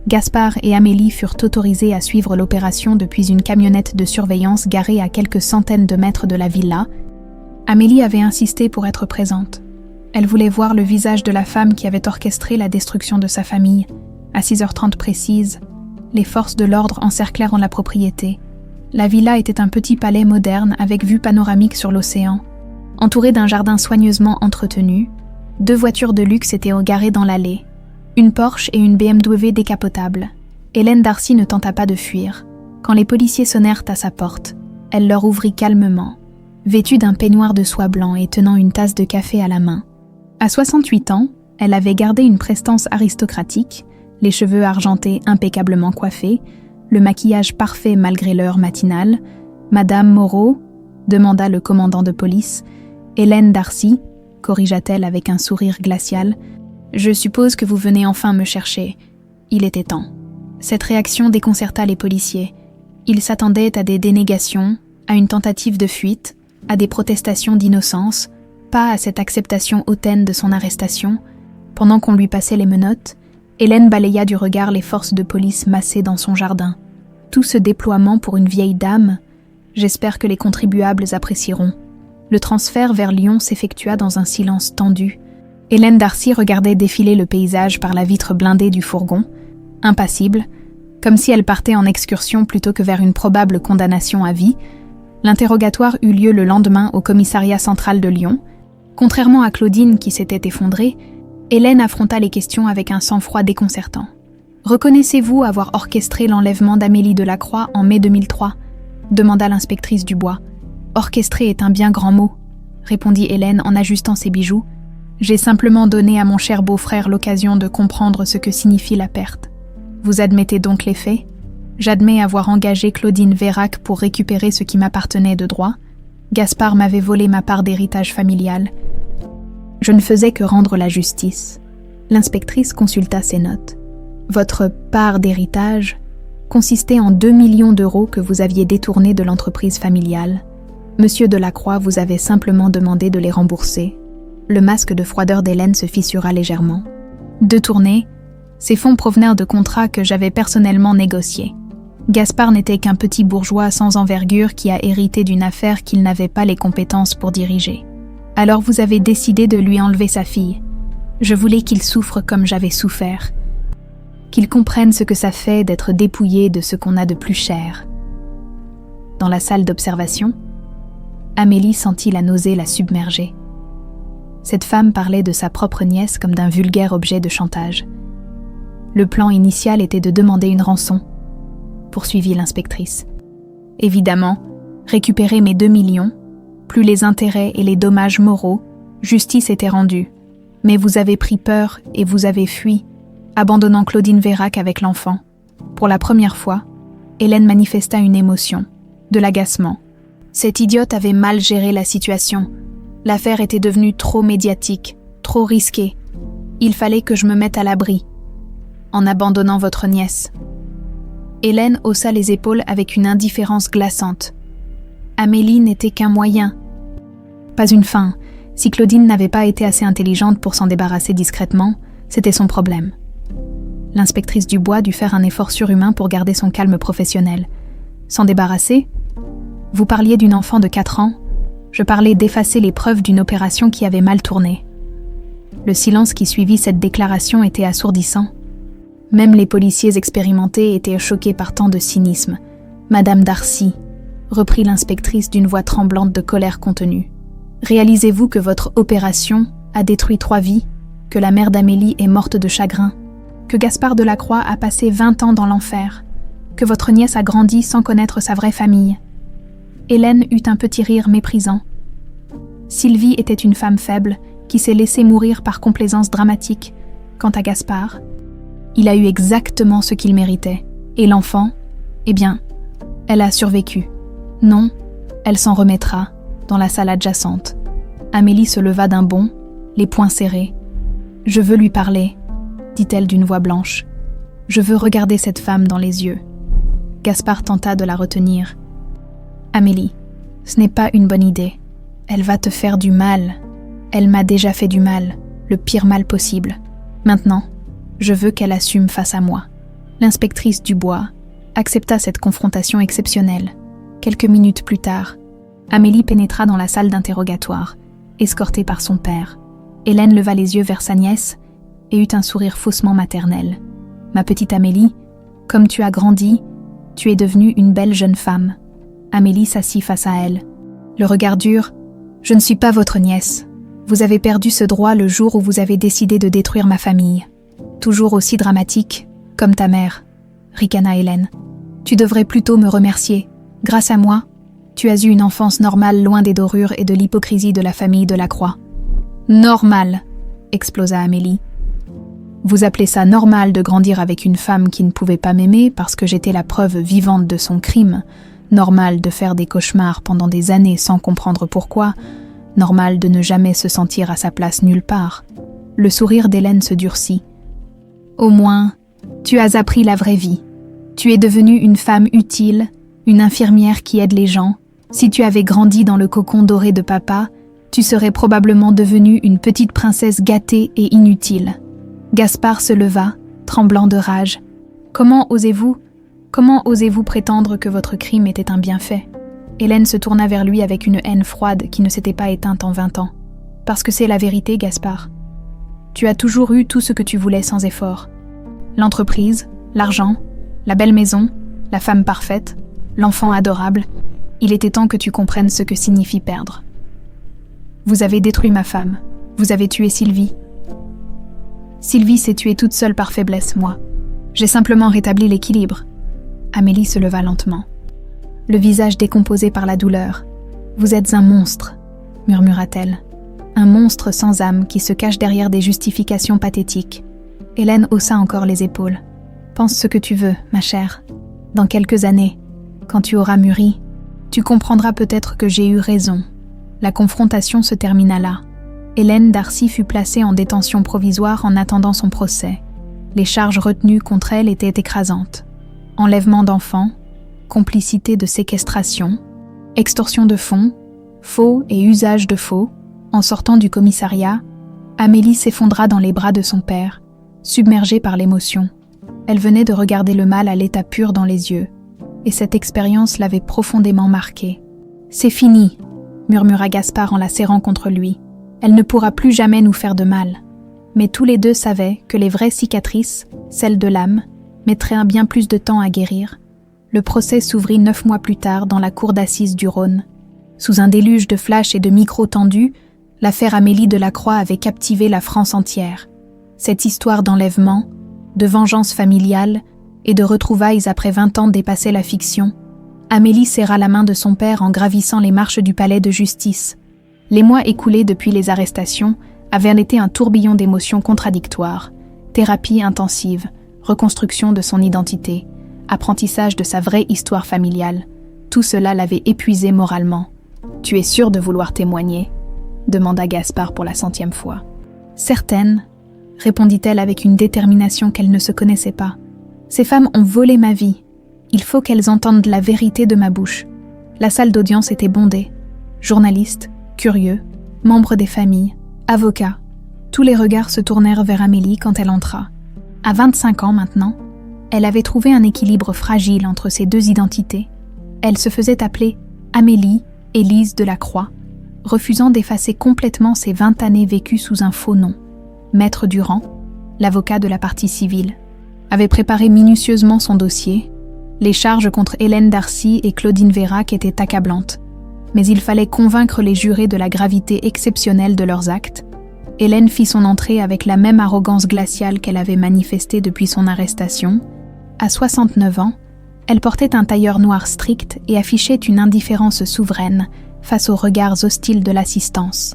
Gaspard et Amélie furent autorisés à suivre l'opération depuis une camionnette de surveillance garée à quelques centaines de mètres de la villa. Amélie avait insisté pour être présente. Elle voulait voir le visage de la femme qui avait orchestré la destruction de sa famille. À 6h30 précise, les forces de l'ordre encerclèrent la propriété. La villa était un petit palais moderne avec vue panoramique sur l'océan. Entouré d'un jardin soigneusement entretenu, 2 voitures de luxe étaient garées dans l'allée. Une Porsche et une BMW décapotable. Hélène Darcy ne tenta pas de fuir. Quand les policiers sonnèrent à sa porte, elle leur ouvrit calmement, vêtue d'un peignoir de soie blanc et tenant une tasse de café à la main. À 68 ans, elle avait gardé une prestance aristocratique, les cheveux argentés impeccablement coiffés, le maquillage parfait malgré l'heure matinale. « Madame Moreau ?» demanda le commandant de police. « Hélène Darcy ?» corrigea-t-elle avec un sourire glacial. « Je suppose que vous venez enfin me chercher. Il était temps. » Cette réaction déconcerta les policiers. Ils s'attendaient à des dénégations, à une tentative de fuite, à des protestations d'innocence, pas à cette acceptation hautaine de son arrestation. Pendant qu'on lui passait les menottes, Hélène balaya du regard les forces de police massées dans son jardin. Tout ce déploiement pour une vieille dame, j'espère que les contribuables apprécieront. Le transfert vers Lyon s'effectua dans un silence tendu. Hélène Darcy regardait défiler le paysage par la vitre blindée du fourgon, impassible, comme si elle partait en excursion plutôt que vers une probable condamnation à vie. L'interrogatoire eut lieu le lendemain au commissariat central de Lyon. Contrairement à Claudine qui s'était effondrée, Hélène affronta les questions avec un sang-froid déconcertant. « Reconnaissez-vous avoir orchestré l'enlèvement d'Amélie Delacroix en mai 2003 ?» demanda l'inspectrice Dubois. « Orchestré est un bien grand mot », répondit Hélène en ajustant ses bijoux. « J'ai simplement donné à mon cher beau-frère l'occasion de comprendre ce que signifie la perte. Vous admettez donc les faits ? J'admets avoir engagé Claudine Vérac pour récupérer ce qui m'appartenait de droit. Gaspard m'avait volé ma part d'héritage familial. Je ne faisais que rendre la justice. » L'inspectrice consulta ses notes. « Votre part d'héritage consistait en 2 millions d'euros que vous aviez détournés de l'entreprise familiale. Monsieur Delacroix vous avait simplement demandé de les rembourser. » Le masque de froideur d'Hélène se fissura légèrement. « Détournés, ces fonds provenaient de contrats que j'avais personnellement négociés. Gaspard n'était qu'un petit bourgeois sans envergure qui a hérité d'une affaire qu'il n'avait pas les compétences pour diriger. Alors vous avez décidé de lui enlever sa fille. Je voulais qu'il souffre comme j'avais souffert. Qu'il comprenne ce que ça fait d'être dépouillé de ce qu'on a de plus cher. » Dans la salle d'observation, Amélie sentit la nausée la submerger. Cette femme parlait de sa propre nièce comme d'un vulgaire objet de chantage. Le plan initial était de demander une rançon, poursuivit l'inspectrice. Évidemment, récupérer mes 2 millions, plus les intérêts et les dommages moraux, justice était rendue. Mais vous avez pris peur et vous avez fui, abandonnant Claudine Vérac avec l'enfant. Pour la première fois, Hélène manifesta une émotion, de l'agacement. Cette idiote avait mal géré la situation. L'affaire était devenue trop médiatique, trop risquée. Il fallait que je me mette à l'abri, en abandonnant votre nièce. Hélène haussa les épaules avec une indifférence glaçante. Amélie n'était qu'un moyen, pas une fin. Si Claudine n'avait pas été assez intelligente pour s'en débarrasser discrètement, C'était son problème. L'inspectrice Dubois dut faire un effort surhumain pour garder son calme professionnel. S'en débarrasser? Vous parliez d'une enfant de 4 ans. Je parlais d'effacer les preuves d'une opération qui avait mal tourné. Le silence qui suivit cette déclaration était assourdissant. Même les policiers expérimentés étaient choqués par tant de cynisme. « Madame Darcy », reprit l'inspectrice d'une voix tremblante de colère contenue. « Réalisez-vous que votre opération a détruit 3 vies, que la mère d'Amélie est morte de chagrin, que Gaspard Delacroix a passé 20 ans dans l'enfer, que votre nièce a grandi sans connaître sa vraie famille. » Hélène eut un petit rire méprisant. Sylvie était une femme faible qui s'est laissée mourir par complaisance dramatique. Quant à Gaspard, il a eu exactement ce qu'il méritait. Et l'enfant, eh bien, elle a survécu. Non, elle s'en remettra, dans la salle adjacente. Amélie se leva d'un bond, les poings serrés. « Je veux lui parler », dit-elle d'une voix blanche. « Je veux regarder cette femme dans les yeux. » Gaspard tenta de la retenir. « Amélie, ce n'est pas une bonne idée. Elle va te faire du mal. Elle m'a déjà fait du mal, le pire mal possible. Maintenant, je veux qu'elle assume face à moi. » L'inspectrice Dubois accepta cette confrontation exceptionnelle. Quelques minutes plus tard, Amélie pénétra dans la salle d'interrogatoire, escortée par son père. Hélène leva les yeux vers sa nièce et eut un sourire faussement maternel. « Ma petite Amélie, comme tu as grandi, tu es devenue une belle jeune femme. » Amélie s'assit face à elle. Le regard dur. « Je ne suis pas votre nièce. Vous avez perdu ce droit le jour où vous avez décidé de détruire ma famille. Toujours aussi dramatique, comme ta mère. » ricana Hélène. « Tu devrais plutôt me remercier. Grâce à moi, tu as eu une enfance normale loin des dorures et de l'hypocrisie de la famille Delacroix. »« Normal !» explosa Amélie. « Vous appelez ça normal de grandir avec une femme qui ne pouvait pas m'aimer parce que j'étais la preuve vivante de son crime. Normal de faire des cauchemars pendant des années sans comprendre pourquoi. Normal de ne jamais se sentir à sa place nulle part. » Le sourire d'Hélène se durcit. « Au moins, tu as appris la vraie vie. Tu es devenue une femme utile, une infirmière qui aide les gens. Si tu avais grandi dans le cocon doré de papa, tu serais probablement devenue une petite princesse gâtée et inutile. » Gaspard se leva, tremblant de rage. « Comment osez-vous prétendre que votre crime était un bienfait ?» Hélène se tourna vers lui avec une haine froide qui ne s'était pas éteinte en 20 ans. « Parce que c'est la vérité, Gaspard. Tu as toujours eu tout ce que tu voulais sans effort. L'entreprise, l'argent, la belle maison, la femme parfaite, l'enfant adorable. Il était temps que tu comprennes ce que signifie perdre. Vous avez détruit ma femme. Vous avez tué Sylvie. Sylvie s'est tuée toute seule par faiblesse, moi. J'ai simplement rétabli l'équilibre. » Amélie se leva lentement, le visage décomposé par la douleur. « Vous êtes un monstre, » murmura-t-elle. « Un monstre sans âme qui se cache derrière des justifications pathétiques. » Hélène haussa encore les épaules. « Pense ce que tu veux, ma chère. Dans quelques années, quand tu auras mûri, tu comprendras peut-être que j'ai eu raison. » La confrontation se termina là. Hélène Darcy fut placée en détention provisoire en attendant son procès. Les charges retenues contre elle étaient écrasantes. Enlèvement d'enfants, complicité de séquestration, extorsion de fonds, faux et usage de faux. En sortant du commissariat, Amélie s'effondra dans les bras de son père, submergée par l'émotion. Elle venait de regarder le mal à l'état pur dans les yeux, et cette expérience l'avait profondément marquée. « C'est fini !» murmura Gaspard en la serrant contre lui. « Elle ne pourra plus jamais nous faire de mal. » Mais tous les deux savaient que les vraies cicatrices, celles de l'âme, mettraient un bien plus de temps à guérir. Le procès s'ouvrit 9 mois plus tard dans la cour d'assises du Rhône. Sous un déluge de flashs et de micros tendus, l'affaire Amélie Delacroix avait captivé la France entière. Cette histoire d'enlèvement, de vengeance familiale et de retrouvailles après 20 ans dépassait la fiction. Amélie serra la main de son père en gravissant les marches du palais de justice. Les mois écoulés depuis les arrestations avaient été un tourbillon d'émotions contradictoires. Thérapie intensive, reconstruction de son identité, apprentissage de sa vraie histoire familiale. Tout cela l'avait épuisé moralement. « Tu es sûre de vouloir témoigner ?» demanda Gaspard pour la 100e fois. « Certaine, » répondit-elle avec une détermination qu'elle ne se connaissait pas. « Ces femmes ont volé ma vie. Il faut qu'elles entendent la vérité de ma bouche. » La salle d'audience était bondée. Journalistes, curieux, membres des familles, avocats. Tous les regards se tournèrent vers Amélie quand elle entra. À 25 ans maintenant, elle avait trouvé un équilibre fragile entre ces deux identités. Elle se faisait appeler Amélie Élise Delacroix, refusant d'effacer complètement ses 20 années vécues sous un faux nom. Maître Durand, l'avocat de la partie civile, avait préparé minutieusement son dossier. Les charges contre Hélène Darcy et Claudine Vérac étaient accablantes, mais il fallait convaincre les jurés de la gravité exceptionnelle de leurs actes. Hélène fit son entrée avec la même arrogance glaciale qu'elle avait manifestée depuis son arrestation. À 69 ans, elle portait un tailleur noir strict et affichait une indifférence souveraine face aux regards hostiles de l'assistance.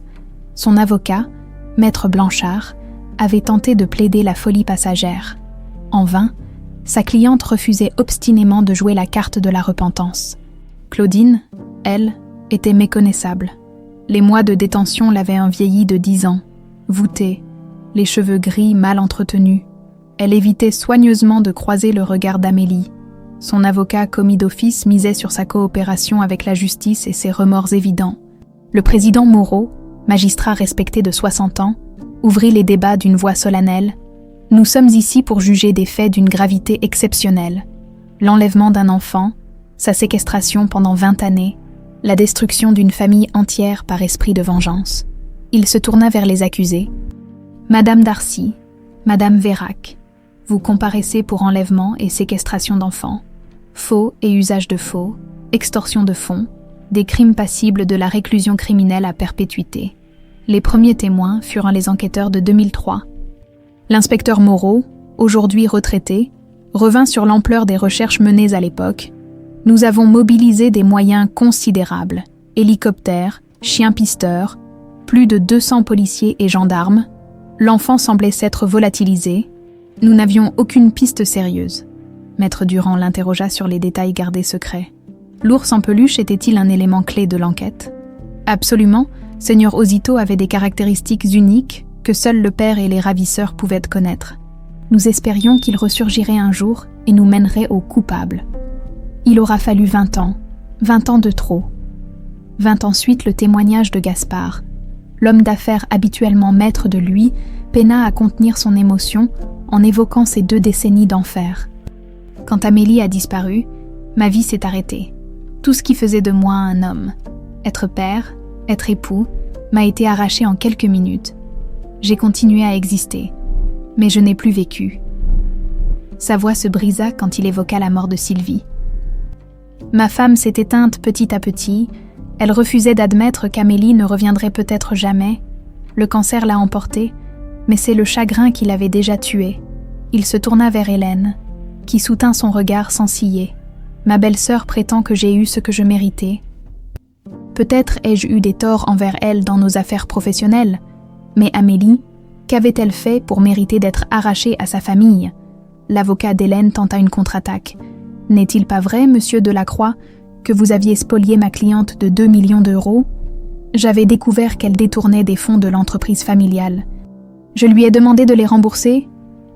Son avocat, Maître Blanchard, avait tenté de plaider la folie passagère. En vain, sa cliente refusait obstinément de jouer la carte de la repentance. Claudine, elle, était méconnaissable. Les mois de détention l'avaient vieillie de 10 ans, voûtée, les cheveux gris mal entretenus. Elle évitait soigneusement de croiser le regard d'Amélie. Son avocat commis d'office misait sur sa coopération avec la justice et ses remords évidents. Le président Moreau, magistrat respecté de 60 ans, ouvrit les débats d'une voix solennelle. « Nous sommes ici pour juger des faits d'une gravité exceptionnelle. L'enlèvement d'un enfant, sa séquestration pendant 20 années, la destruction d'une famille entière par esprit de vengeance. » Il se tourna vers les accusés. « Madame Darcy, Madame Vérac, vous comparaissez pour enlèvement et séquestration d'enfants, faux et usage de faux, extorsion de fonds, des crimes passibles de la réclusion criminelle à perpétuité. Les premiers témoins furent les enquêteurs de 2003. L'inspecteur Moreau, aujourd'hui retraité, revint sur l'ampleur des recherches menées à l'époque. Nous avons mobilisé des moyens considérables, hélicoptères, chiens pisteurs, plus de 200 policiers et gendarmes. L'enfant semblait s'être volatilisé. Nous n'avions aucune piste sérieuse. Maître Durand l'interrogea sur les détails gardés secrets. L'ours en peluche était-il un élément clé de l'enquête? Absolument, Seigneur Osito avait des caractéristiques uniques que seuls le père et les ravisseurs pouvaient connaître. Nous espérions qu'il ressurgirait un jour et nous mènerait au coupable. Il aura fallu 20 ans de trop. Vint ensuite le témoignage de Gaspard. L'homme d'affaires habituellement maître de lui peina à contenir son émotion en évoquant ces 2 décennies d'enfer. Quand Amélie a disparu, ma vie s'est arrêtée. Tout ce qui faisait de moi un homme, être père, être époux, m'a été arraché en quelques minutes. J'ai continué à exister, mais je n'ai plus vécu. Sa voix se brisa quand il évoqua la mort de Sylvie. Ma femme s'est éteinte petit à petit. Elle refusait d'admettre qu'Amélie ne reviendrait peut-être jamais. Le cancer l'a emportée, mais c'est le chagrin qui l'avait déjà tuée. Il se tourna vers Hélène, qui soutint son regard sans ciller. Ma belle-sœur prétend que j'ai eu ce que je méritais. Peut-être ai-je eu des torts envers elle dans nos affaires professionnelles, mais Amélie, qu'avait-elle fait pour mériter d'être arrachée à sa famille? L'avocat d'Hélène tenta une contre-attaque. N'est-il pas vrai, monsieur Delacroix, que vous aviez spolié ma cliente de 2 millions d'euros? J'avais découvert qu'elle détournait des fonds de l'entreprise familiale. Je lui ai demandé de les rembourser.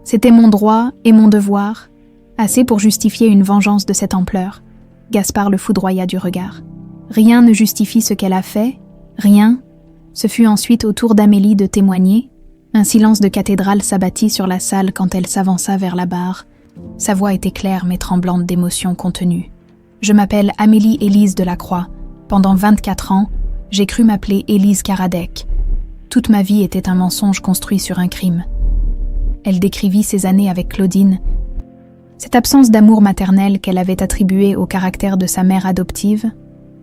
C'était mon droit et mon devoir, assez pour justifier une vengeance de cette ampleur. Gaspard le foudroya du regard. Rien ne justifie ce qu'elle a fait, rien. Ce fut ensuite au tour d'Amélie de témoigner. Un silence de cathédrale s'abattit sur la salle quand elle s'avança vers la barre. Sa voix était claire mais tremblante d'émotion contenue. Je m'appelle Amélie Élise Delacroix. Pendant 24 ans, j'ai cru m'appeler Élise Karadec. Toute ma vie était un mensonge construit sur un crime. Elle décrivit ses années avec Claudine. Cette absence d'amour maternel qu'elle avait attribuée au caractère de sa mère adoptive,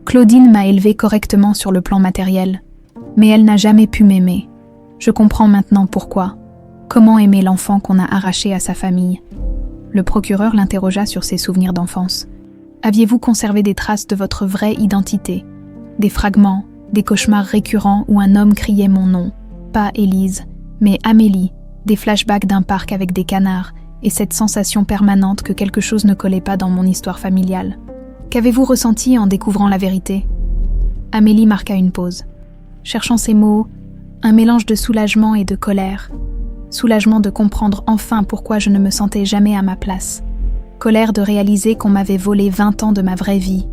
Claudine m'a élevée correctement sur le plan matériel, mais elle n'a jamais pu m'aimer. Je comprends maintenant pourquoi. Comment aimer l'enfant qu'on a arraché à sa famille? Le procureur l'interrogea sur ses souvenirs d'enfance. Aviez-vous conservé des traces de votre vraie identité? Des fragments, des cauchemars récurrents où un homme criait mon nom, pas Élise, mais Amélie, des flashbacks d'un parc avec des canards et cette sensation permanente que quelque chose ne collait pas dans mon histoire familiale. Qu'avez-vous ressenti en découvrant la vérité? Amélie marqua une pause. Cherchant ses mots, un mélange de soulagement et de colère. Soulagement de comprendre enfin pourquoi je ne me sentais jamais à ma place. Colère de réaliser qu'on m'avait volé 20 ans de ma vraie vie.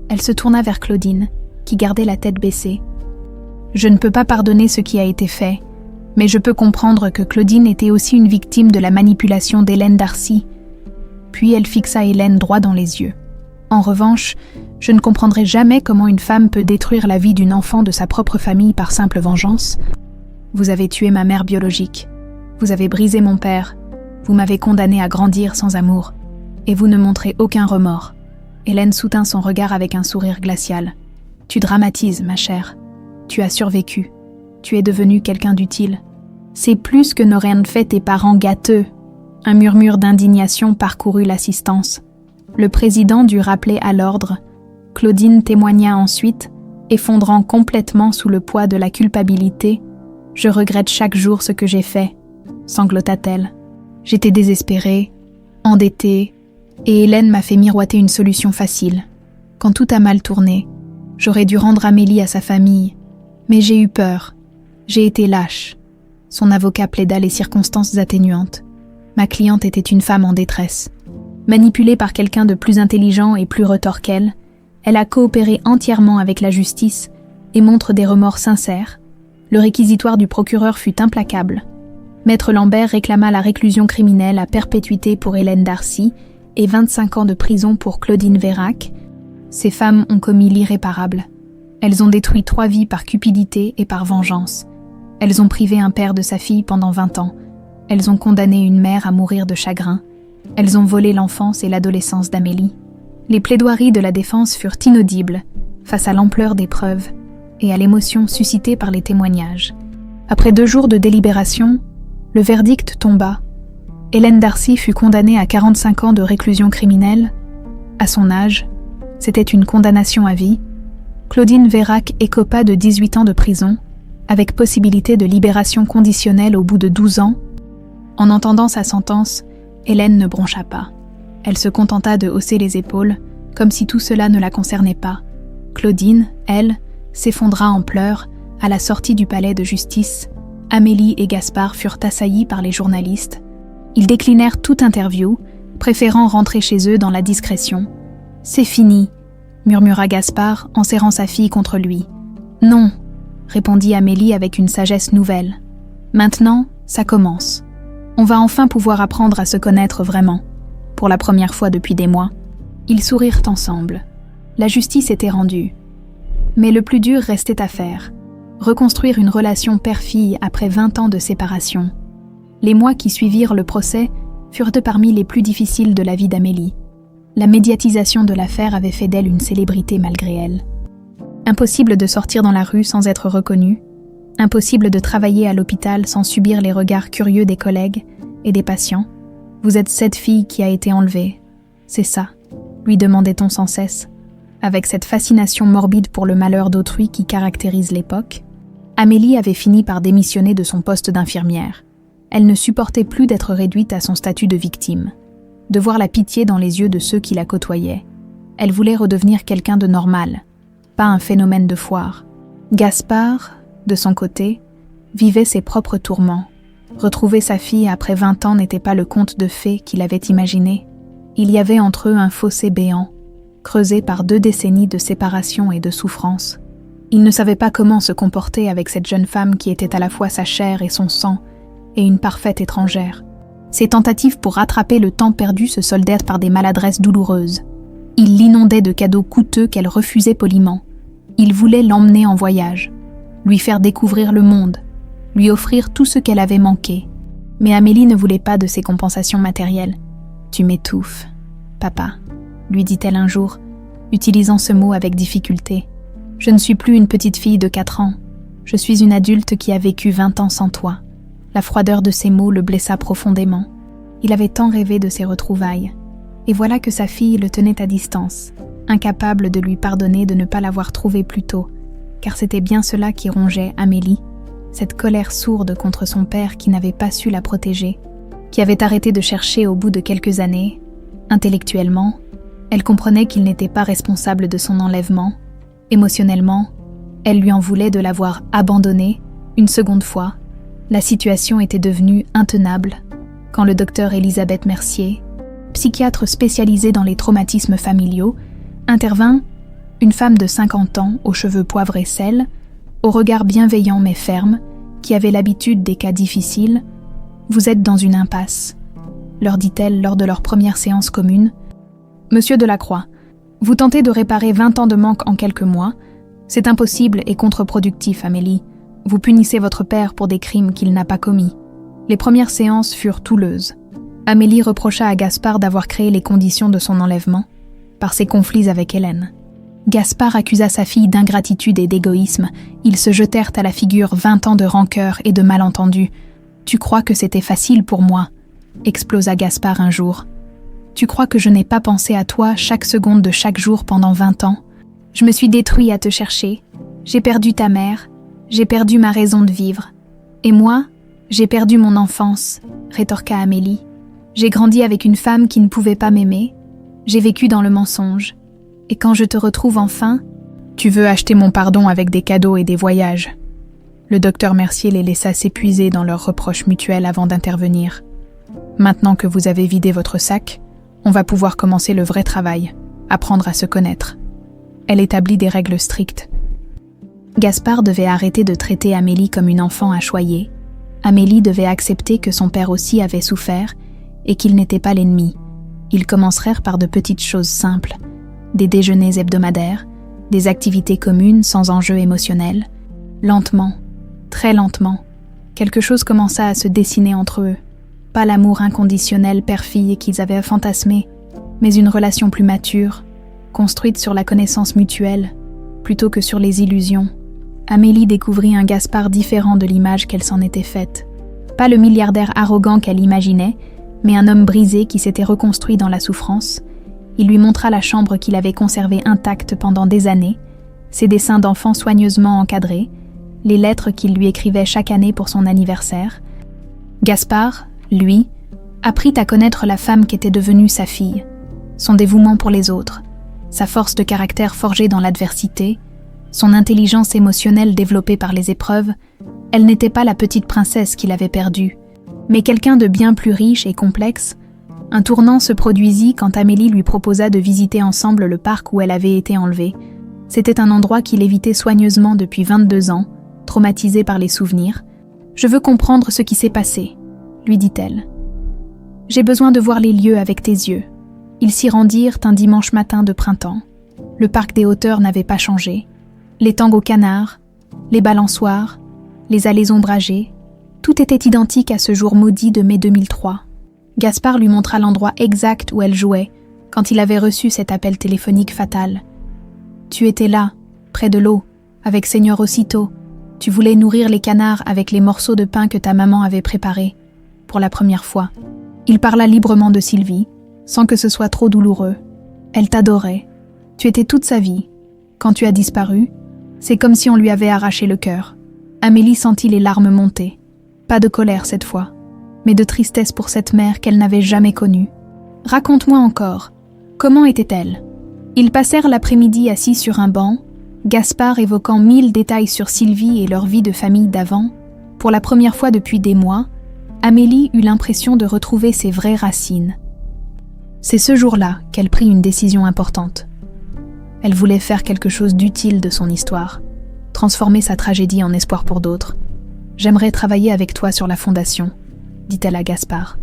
Elle se tourna vers Claudine, qui gardait la tête baissée. « Je ne peux pas pardonner ce qui a été fait, Mais je peux comprendre que Claudine était aussi une victime de la manipulation d'Hélène Darcy. Puis elle fixa Hélène droit dans les yeux. En revanche, je ne comprendrai jamais comment une femme peut détruire la vie d'une enfant de sa propre famille par simple vengeance. Vous avez tué ma mère biologique. Vous avez brisé mon père. Vous m'avez condamné à grandir sans amour. Et vous ne montrez aucun remords. Hélène soutint son regard avec un sourire glacial. Tu dramatises, ma chère. Tu as survécu. Tu es devenue quelqu'un d'utile. C'est plus que n'auraient fait tes parents gâteux. Un murmure d'indignation parcourut l'assistance. Le président dut rappeler à l'ordre. Claudine témoigna ensuite, effondrant complètement sous le poids de la culpabilité. « Je regrette chaque jour ce que j'ai fait », sanglota-t-elle. « J'étais désespérée, endettée, et Hélène m'a fait miroiter une solution facile. Quand tout a mal tourné, j'aurais dû rendre Amélie à sa famille. Mais j'ai eu peur. J'ai été lâche. » Son avocat plaida les circonstances atténuantes. Ma cliente était une femme en détresse. Manipulée par quelqu'un de plus intelligent et plus retors qu'elle, elle a coopéré entièrement avec la justice et montre des remords sincères. Le réquisitoire du procureur fut implacable. Maître Lambert réclama la réclusion criminelle à perpétuité pour Hélène Darcy et 25 ans de prison pour Claudine Vérac. Ces femmes ont commis l'irréparable. Elles ont détruit 3 vies par cupidité et par vengeance. Elles ont privé un père de sa fille pendant 20 ans. Elles ont condamné une mère à mourir de chagrin. Elles ont volé l'enfance et l'adolescence d'Amélie. Les plaidoiries de la défense furent inaudibles face à l'ampleur des preuves et à l'émotion suscitée par les témoignages. Après 2 jours de délibération, le verdict tomba. Hélène Darcy fut condamnée à 45 ans de réclusion criminelle. À son âge, c'était une condamnation à vie. Claudine Vérac écopa de 18 ans de prison, avec possibilité de libération conditionnelle au bout de 12 ans. En entendant sa sentence, Hélène ne broncha pas. Elle se contenta de hausser les épaules, comme si tout cela ne la concernait pas. Claudine, elle, s'effondra en pleurs à la sortie du palais de justice. Amélie et Gaspard furent assaillis par les journalistes. Ils déclinèrent toute interview, préférant rentrer chez eux dans la discrétion. « C'est fini », murmura Gaspard en serrant sa fille contre lui. « Non », répondit Amélie avec une sagesse nouvelle. « Maintenant, ça commence. On va enfin pouvoir apprendre à se connaître vraiment. » Pour la première fois depuis des mois, ils sourirent ensemble. La justice était rendue. Mais le plus dur restait à faire. Reconstruire une relation père-fille après 20 ans de séparation. Les mois qui suivirent le procès furent parmi les plus difficiles de la vie d'Amélie. La médiatisation de l'affaire avait fait d'elle une célébrité malgré elle. Impossible de sortir dans la rue sans être reconnue. Impossible de travailler à l'hôpital sans subir les regards curieux des collègues et des patients. « Vous êtes cette fille qui a été enlevée. C'est ça », lui demandait-on sans cesse. Avec cette fascination morbide pour le malheur d'autrui qui caractérise l'époque, Amélie avait fini par démissionner de son poste d'infirmière. Elle ne supportait plus d'être réduite à son statut de victime, de voir la pitié dans les yeux de ceux qui la côtoyaient. Elle voulait redevenir quelqu'un de normal, pas un phénomène de foire. Gaspard, de son côté, vivait ses propres tourments. Retrouver sa fille après 20 ans n'était pas le conte de fées qu'il avait imaginé. Il y avait entre eux un fossé béant, creusé par 2 décennies de séparation et de souffrance. Il ne savait pas comment se comporter avec cette jeune femme qui était à la fois sa chair et son sang, et une parfaite étrangère. Ses tentatives pour rattraper le temps perdu se soldèrent par des maladresses douloureuses. Il l'inondait de cadeaux coûteux qu'elle refusait poliment. Il voulait l'emmener en voyage, lui faire découvrir le monde, lui offrir tout ce qu'elle avait manqué. Mais Amélie ne voulait pas de ces compensations matérielles. « Tu m'étouffes, papa », lui dit-elle un jour, utilisant ce mot avec difficulté. « Je ne suis plus une petite fille de 4 ans. Je suis une adulte qui a vécu 20 ans sans toi. » La froideur de ces mots le blessa profondément. Il avait tant rêvé de ces retrouvailles. Et voilà que sa fille le tenait à distance, incapable de lui pardonner de ne pas l'avoir trouvé plus tôt, car c'était bien cela qui rongeait Amélie, cette colère sourde contre son père qui n'avait pas su la protéger, qui avait arrêté de chercher au bout de quelques années. Intellectuellement, elle comprenait qu'il n'était pas responsable de son enlèvement. Émotionnellement, elle lui en voulait de l'avoir abandonné une seconde fois. La situation était devenue intenable quand le docteur Elisabeth Mercier, psychiatre spécialisée dans les traumatismes familiaux, intervint, une femme de 50 ans aux cheveux poivre et sel, au regard bienveillant mais ferme, qui avez l'habitude des cas difficiles, vous êtes dans une impasse, leur dit-elle lors de leur première séance commune. Monsieur Delacroix, vous tentez de réparer 20 ans de manque en quelques mois. C'est impossible et contre-productif, Amélie. Vous punissez votre père pour des crimes qu'il n'a pas commis. Les premières séances furent houleuses. Amélie reprocha à Gaspard d'avoir créé les conditions de son enlèvement, par ses conflits avec Hélène. Gaspard accusa sa fille d'ingratitude et d'égoïsme. Ils se jetèrent à la figure 20 ans de rancœur et de malentendus. « Tu crois que c'était facile pour moi ?» explosa Gaspard un jour. « Tu crois que je n'ai pas pensé à toi chaque seconde de chaque jour pendant 20 ans ? Je me suis détruit à te chercher. J'ai perdu ta mère. J'ai perdu ma raison de vivre. Et moi, j'ai perdu mon enfance, » rétorqua Amélie. « J'ai grandi avec une femme qui ne pouvait pas m'aimer. J'ai vécu dans le mensonge. Et quand je te retrouve enfin, tu veux acheter mon pardon avec des cadeaux et des voyages. » Le docteur Mercier les laissa s'épuiser dans leurs reproches mutuels avant d'intervenir. « Maintenant que vous avez vidé votre sac, on va pouvoir commencer le vrai travail, apprendre à se connaître. » Elle établit des règles strictes. Gaspard devait arrêter de traiter Amélie comme une enfant à choyer. Amélie devait accepter que son père aussi avait souffert et qu'il n'était pas l'ennemi. Ils commencèrent par de petites choses simples, des déjeuners hebdomadaires, des activités communes sans enjeu émotionnel. Lentement, très lentement, quelque chose commença à se dessiner entre eux. Pas l'amour inconditionnel père-fille qu'ils avaient fantasmé, mais une relation plus mature, construite sur la connaissance mutuelle, plutôt que sur les illusions. Amélie découvrit un Gaspard différent de l'image qu'elle s'en était faite. Pas le milliardaire arrogant qu'elle imaginait, mais un homme brisé qui s'était reconstruit dans la souffrance. Il lui montra la chambre qu'il avait conservée intacte pendant des années, ses dessins d'enfants soigneusement encadrés, les lettres qu'il lui écrivait chaque année pour son anniversaire. Gaspard, lui, apprit à connaître la femme qu'était devenue sa fille, son dévouement pour les autres, sa force de caractère forgée dans l'adversité, son intelligence émotionnelle développée par les épreuves. Elle n'était pas la petite princesse qu'il avait perdue, mais quelqu'un de bien plus riche et complexe. Un tournant se produisit quand Amélie lui proposa de visiter ensemble le parc où elle avait été enlevée. C'était un endroit qu'il évitait soigneusement depuis 22 ans, traumatisé par les souvenirs. « Je veux comprendre ce qui s'est passé », lui dit-elle. « J'ai besoin de voir les lieux avec tes yeux. » Ils s'y rendirent un dimanche matin de printemps. Le parc des hauteurs n'avait pas changé. Les tangos canards, les balançoires, les allées ombragées, tout était identique à ce jour maudit de mai 2003. Gaspard lui montra l'endroit exact où elle jouait quand il avait reçu cet appel téléphonique fatal. « Tu étais là, près de l'eau, avec Seigneur aussitôt. Tu voulais nourrir les canards avec les morceaux de pain que ta maman avait préparés. Pour la première fois. » Il parla librement de Sylvie, sans que ce soit trop douloureux. Elle t'adorait. Tu étais toute sa vie. Quand tu as disparu, c'est comme si on lui avait arraché le cœur. Amélie sentit les larmes monter. Pas de colère cette fois, mais de tristesse pour cette mère qu'elle n'avait jamais connue. « Raconte-moi encore. Comment était-elle » Ils passèrent l'après-midi assis sur un banc, Gaspard évoquant 1000 détails sur Sylvie et leur vie de famille d'avant. Pour la première fois depuis des mois, Amélie eut l'impression de retrouver ses vraies racines. C'est ce jour-là qu'elle prit une décision importante. Elle voulait faire quelque chose d'utile de son histoire, transformer sa tragédie en espoir pour d'autres. « J'aimerais travailler avec toi sur la fondation », dit-elle à Gaspard.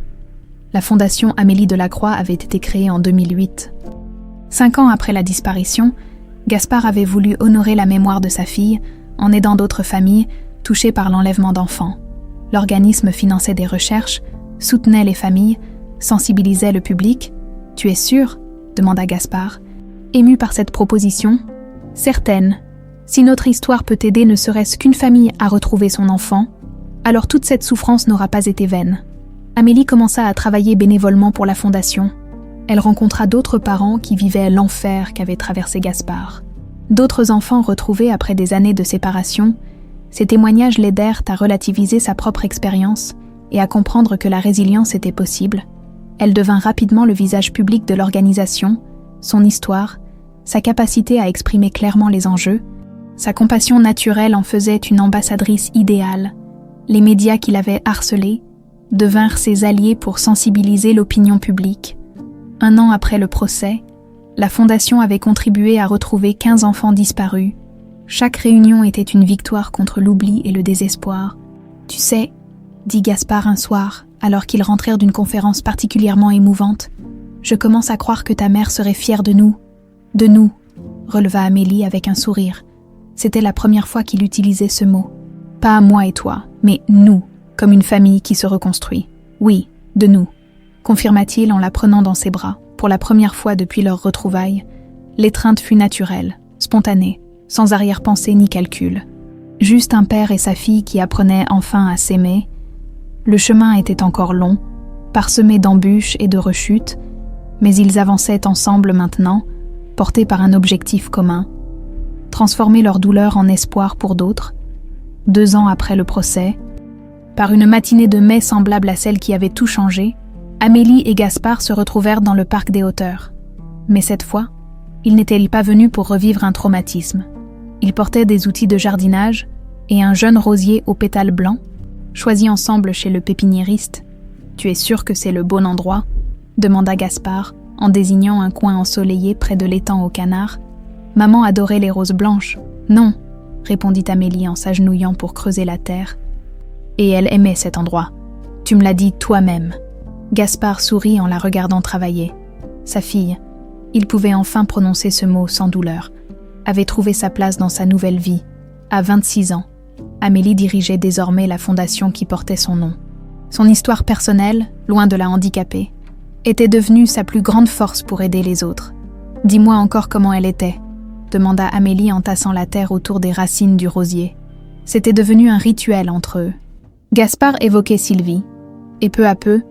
La fondation Amélie Delacroix avait été créée en 2008. 5 ans après la disparition, Gaspard avait voulu honorer la mémoire de sa fille en aidant d'autres familles touchées par l'enlèvement d'enfants. L'organisme finançait des recherches, soutenait les familles, sensibilisait le public. « Tu es sûr ?» demanda Gaspard, ému par cette proposition. « Certaine. Si notre histoire peut aider ne serait-ce qu'une famille à retrouver son enfant, alors toute cette souffrance n'aura pas été vaine. » Amélie commença à travailler bénévolement pour la fondation. Elle rencontra d'autres parents qui vivaient l'enfer qu'avait traversé Gaspard. D'autres enfants retrouvés après des années de séparation. Ces témoignages l'aidèrent à relativiser sa propre expérience et à comprendre que la résilience était possible. Elle devint rapidement le visage public de l'organisation, son histoire, sa capacité à exprimer clairement les enjeux. Sa compassion naturelle en faisait une ambassadrice idéale. Les médias qui l'avaient harcelée devinrent ses alliés pour sensibiliser l'opinion publique. 1 an après le procès, la Fondation avait contribué à retrouver 15 enfants disparus. Chaque réunion était une victoire contre l'oubli et le désespoir. Tu sais, dit Gaspard un soir, alors qu'ils rentrèrent d'une conférence particulièrement émouvante, je commence à croire que ta mère serait fière de nous. De nous, releva Amélie avec un sourire. C'était la première fois qu'il utilisait ce mot. Pas moi et toi, mais nous, comme une famille qui se reconstruit. Oui, de nous, confirma-t-il en la prenant dans ses bras, pour la première fois depuis leur retrouvailles. L'étreinte fut naturelle, spontanée, sans arrière-pensée ni calcul. Juste un père et sa fille qui apprenaient enfin à s'aimer. Le chemin était encore long, parsemé d'embûches et de rechutes, mais ils avançaient ensemble maintenant, portés par un objectif commun. Transformer leur douleur en espoir pour d'autres. 2 ans après le procès, par une matinée de mai semblable à celle qui avait tout changé, Amélie et Gaspard se retrouvèrent dans le parc des Hauteurs. Mais cette fois, ils n'étaient pas venus pour revivre un traumatisme. Ils portaient des outils de jardinage et un jeune rosier aux pétales blancs, choisi ensemble chez le pépiniériste. « Tu es sûr que c'est le bon endroit ?» demanda Gaspard, en désignant un coin ensoleillé près de l'étang aux canards. « Maman adorait les roses blanches. »« Non !» répondit Amélie en s'agenouillant pour creuser la terre. « Et elle aimait cet endroit. Tu me l'as dit toi-même. » Gaspard sourit en la regardant travailler. Sa fille, il pouvait enfin prononcer ce mot sans douleur, avait trouvé sa place dans sa nouvelle vie. À 26 ans, Amélie dirigeait désormais la fondation qui portait son nom. Son histoire personnelle, loin de la handicaper, était devenue sa plus grande force pour aider les autres. « Dis-moi encore comment elle était », demanda Amélie en tassant la terre autour des racines du rosier. C'était devenu un rituel entre eux. Gaspard évoquait Sylvie, et peu à peu,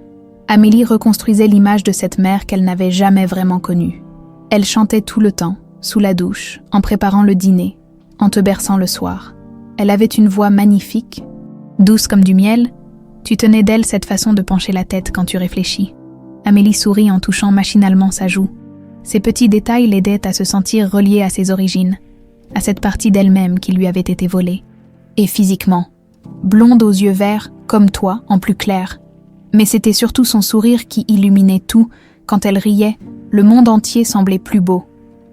Amélie reconstruisait l'image de cette mère qu'elle n'avait jamais vraiment connue. Elle chantait tout le temps, sous la douche, en préparant le dîner, en te berçant le soir. Elle avait une voix magnifique, douce comme du miel. Tu tenais d'elle cette façon de pencher la tête quand tu réfléchis. Amélie sourit en touchant machinalement sa joue. Ces petits détails l'aidaient à se sentir reliée à ses origines, à cette partie d'elle-même qui lui avait été volée. Et physiquement, blonde aux yeux verts, comme toi, en plus clair. Mais c'était surtout son sourire qui illuminait tout. Quand elle riait, le monde entier semblait plus beau.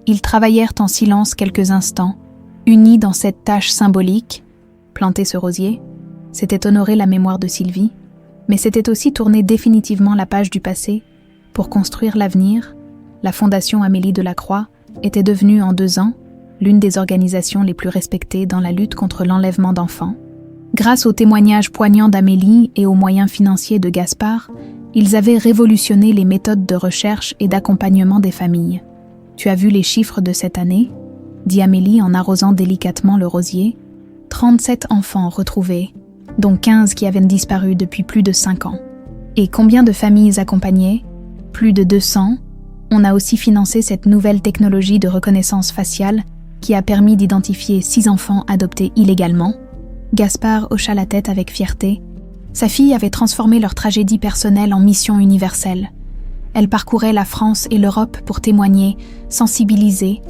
Ils travaillèrent en silence quelques instants, unis dans cette tâche symbolique. Planter ce rosier, c'était honorer la mémoire de Sylvie, mais c'était aussi tourner définitivement la page du passé pour construire l'avenir. La Fondation Amélie Delacroix était devenue en 2 ans l'une des organisations les plus respectées dans la lutte contre l'enlèvement d'enfants. Grâce aux témoignages poignants d'Amélie et aux moyens financiers de Gaspard, ils avaient révolutionné les méthodes de recherche et d'accompagnement des familles. « Tu as vu les chiffres de cette année ?» dit Amélie en arrosant délicatement le rosier. 37 enfants retrouvés, dont 15 qui avaient disparu depuis plus de 5 ans. Et combien de familles accompagnées ? Plus de 200. On a aussi financé cette nouvelle technologie de reconnaissance faciale qui a permis d'identifier 6 enfants adoptés illégalement. Gaspard hocha la tête avec fierté. Sa fille avait transformé leur tragédie personnelle en mission universelle. Elle parcourait la France et l'Europe pour témoigner, sensibiliser,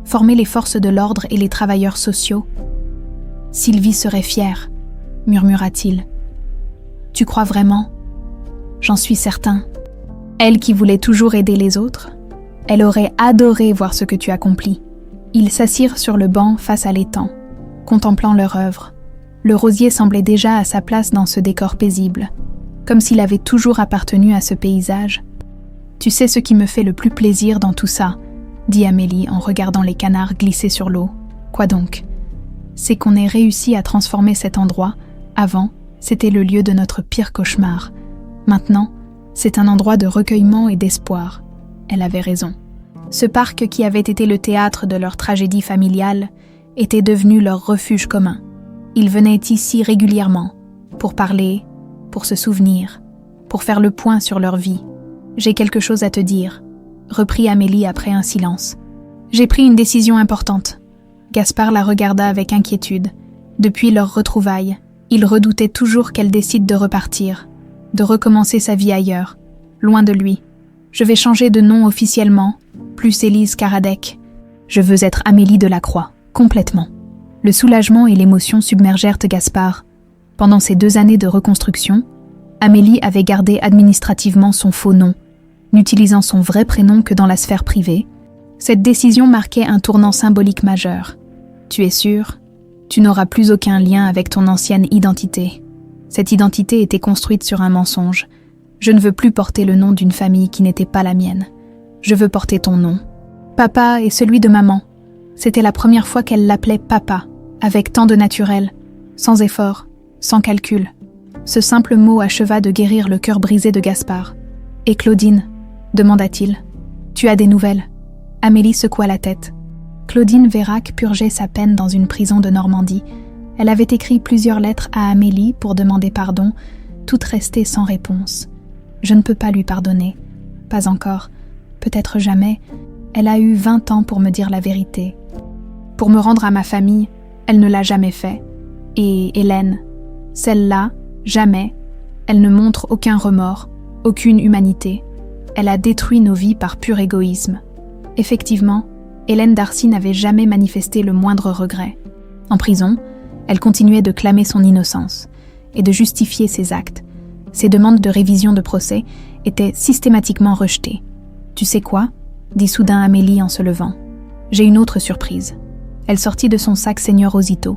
former les forces de l'ordre et les travailleurs sociaux. « Sylvie serait fière », murmura-t-il. « Tu crois vraiment ? J'en suis certain. Elle qui voulait toujours aider les autres, elle aurait adoré voir ce que tu accomplis. » Ils s'assirent sur le banc face à l'étang, contemplant leur œuvre. Le rosier semblait déjà à sa place dans ce décor paisible, comme s'il avait toujours appartenu à ce paysage. « Tu sais ce qui me fait le plus plaisir dans tout ça ?» dit Amélie en regardant les canards glisser sur l'eau. « Quoi donc ? C'est qu'on ait réussi à transformer cet endroit. Avant, c'était le lieu de notre pire cauchemar. Maintenant, c'est un endroit de recueillement et d'espoir. » Elle avait raison. Ce parc qui avait été le théâtre de leur tragédie familiale était devenu leur refuge commun. Ils venaient ici régulièrement, pour parler, pour se souvenir, pour faire le point sur leur vie. « J'ai quelque chose à te dire », reprit Amélie après un silence. « J'ai pris une décision importante. » Gaspard la regarda avec inquiétude. Depuis leur retrouvaille, il redoutait toujours qu'elle décide de repartir, de recommencer sa vie ailleurs, loin de lui. « Je vais changer de nom officiellement, plus Élise Karadec. Je veux être Amélie Delacroix, complètement. » Le soulagement et l'émotion submergèrent Gaspard. Pendant ces 2 années de reconstruction, Amélie avait gardé administrativement son faux nom, n'utilisant son vrai prénom que dans la sphère privée. Cette décision marquait un tournant symbolique majeur. « Tu es sûr ? Tu n'auras plus aucun lien avec ton ancienne identité. » Cette identité était construite sur un mensonge. Je ne veux plus porter le nom d'une famille qui n'était pas la mienne. Je veux porter ton nom. Papa et celui de maman. C'était la première fois qu'elle l'appelait papa, avec tant de naturel, sans effort, sans calcul. Ce simple mot acheva de guérir le cœur brisé de Gaspard. « Et Claudine ?» demanda-t-il. « Tu as des nouvelles ?» Amélie secoua la tête. Claudine Vérac purgeait sa peine dans une prison de Normandie. Elle avait écrit plusieurs lettres à Amélie pour demander pardon, toutes restées sans réponse. Je ne peux pas lui pardonner. Pas encore. Peut-être jamais. Elle a eu 20 ans pour me dire la vérité. Pour me rendre à ma famille, elle ne l'a jamais fait. Et Hélène, celle-là, jamais. Elle ne montre aucun remords, aucune humanité. Elle a détruit nos vies par pur égoïsme. Effectivement, Hélène Darcy n'avait jamais manifesté le moindre regret. En prison, elle continuait de clamer son innocence et de justifier ses actes. Ses demandes de révision de procès étaient systématiquement rejetées. « Tu sais quoi ?» dit soudain Amélie en se levant. « J'ai une autre surprise. » Elle sortit de son sac Seigneur Osito.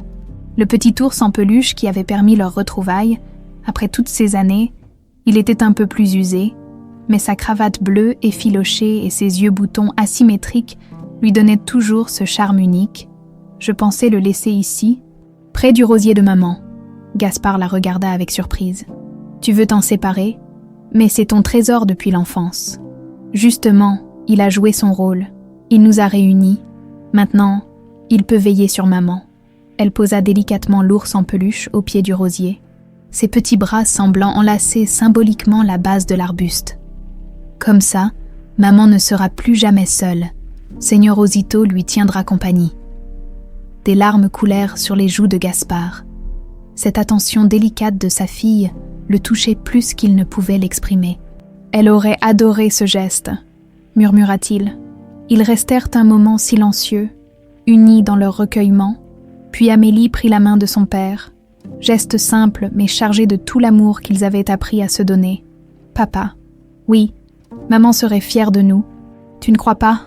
Le petit ours en peluche qui avait permis leur retrouvaille, après toutes ces années, il était un peu plus usé, mais sa cravate bleue effilochée et ses yeux boutons asymétriques lui donnaient toujours ce charme unique. Je pensais le laisser ici, près du rosier de maman. Gaspard la regarda avec surprise. « Tu veux t'en séparer? Mais c'est ton trésor depuis l'enfance. » Justement, il a joué son rôle. Il nous a réunis. Maintenant, il peut veiller sur maman. Elle posa délicatement l'ours en peluche au pied du rosier, ses petits bras semblant enlacer symboliquement la base de l'arbuste. Comme ça, maman ne sera plus jamais seule. Seigneur Osito lui tiendra compagnie. Des larmes coulèrent sur les joues de Gaspard. Cette attention délicate de sa fille le touchait plus qu'il ne pouvait l'exprimer. Elle aurait adoré ce geste, murmura-t-il. Ils restèrent un moment silencieux, unis dans leur recueillement, puis Amélie prit la main de son père, geste simple mais chargé de tout l'amour qu'ils avaient appris à se donner. « Papa, oui, maman serait fière de nous. Tu ne crois pas ?»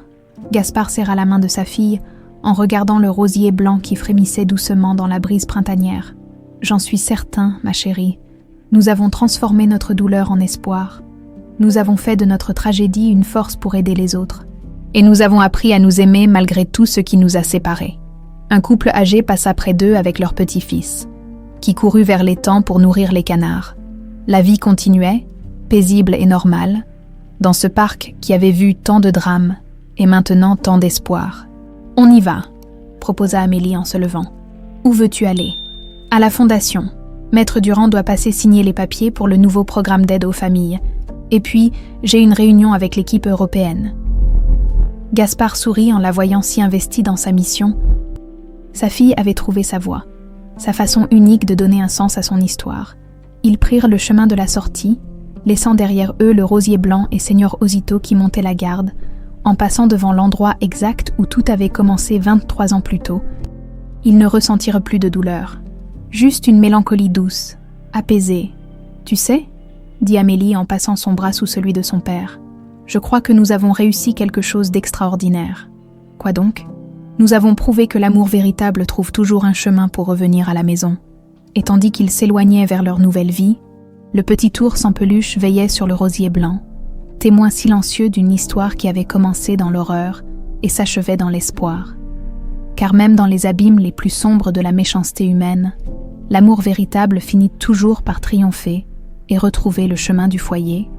Gaspard serra la main de sa fille en regardant le rosier blanc qui frémissait doucement dans la brise printanière. « J'en suis certain, ma chérie. Nous avons transformé notre douleur en espoir. Nous avons fait de notre tragédie une force pour aider les autres. Et nous avons appris à nous aimer malgré tout ce qui nous a séparés. » Un couple âgé passa près d'eux avec leur petit-fils, qui courut vers l'étang pour nourrir les canards. La vie continuait, paisible et normale, dans ce parc qui avait vu tant de drames et maintenant tant d'espoir. « On y va », proposa Amélie en se levant. « Où veux-tu aller ?»« À la fondation. Maître Durand doit passer signer les papiers pour le nouveau programme d'aide aux familles. Et puis, j'ai une réunion avec l'équipe européenne. » Gaspard sourit en la voyant si investie dans sa mission. Sa fille avait trouvé sa voie, sa façon unique de donner un sens à son histoire. Ils prirent le chemin de la sortie, laissant derrière eux le rosier blanc et Seigneur Osito qui montait la garde, en passant devant l'endroit exact où tout avait commencé 23 ans plus tôt. Ils ne ressentirent plus de douleur, juste une mélancolie douce, apaisée. « Tu sais ?» dit Amélie en passant son bras sous celui de son père. « Je crois que nous avons réussi quelque chose d'extraordinaire. » « Quoi donc ? » Nous avons prouvé que l'amour véritable trouve toujours un chemin pour revenir à la maison. Et tandis qu'ils s'éloignaient vers leur nouvelle vie, le petit ours en peluche veillait sur le rosier blanc, témoin silencieux d'une histoire qui avait commencé dans l'horreur et s'achevait dans l'espoir. Car même dans les abîmes les plus sombres de la méchanceté humaine, l'amour véritable finit toujours par triompher et retrouver le chemin du foyer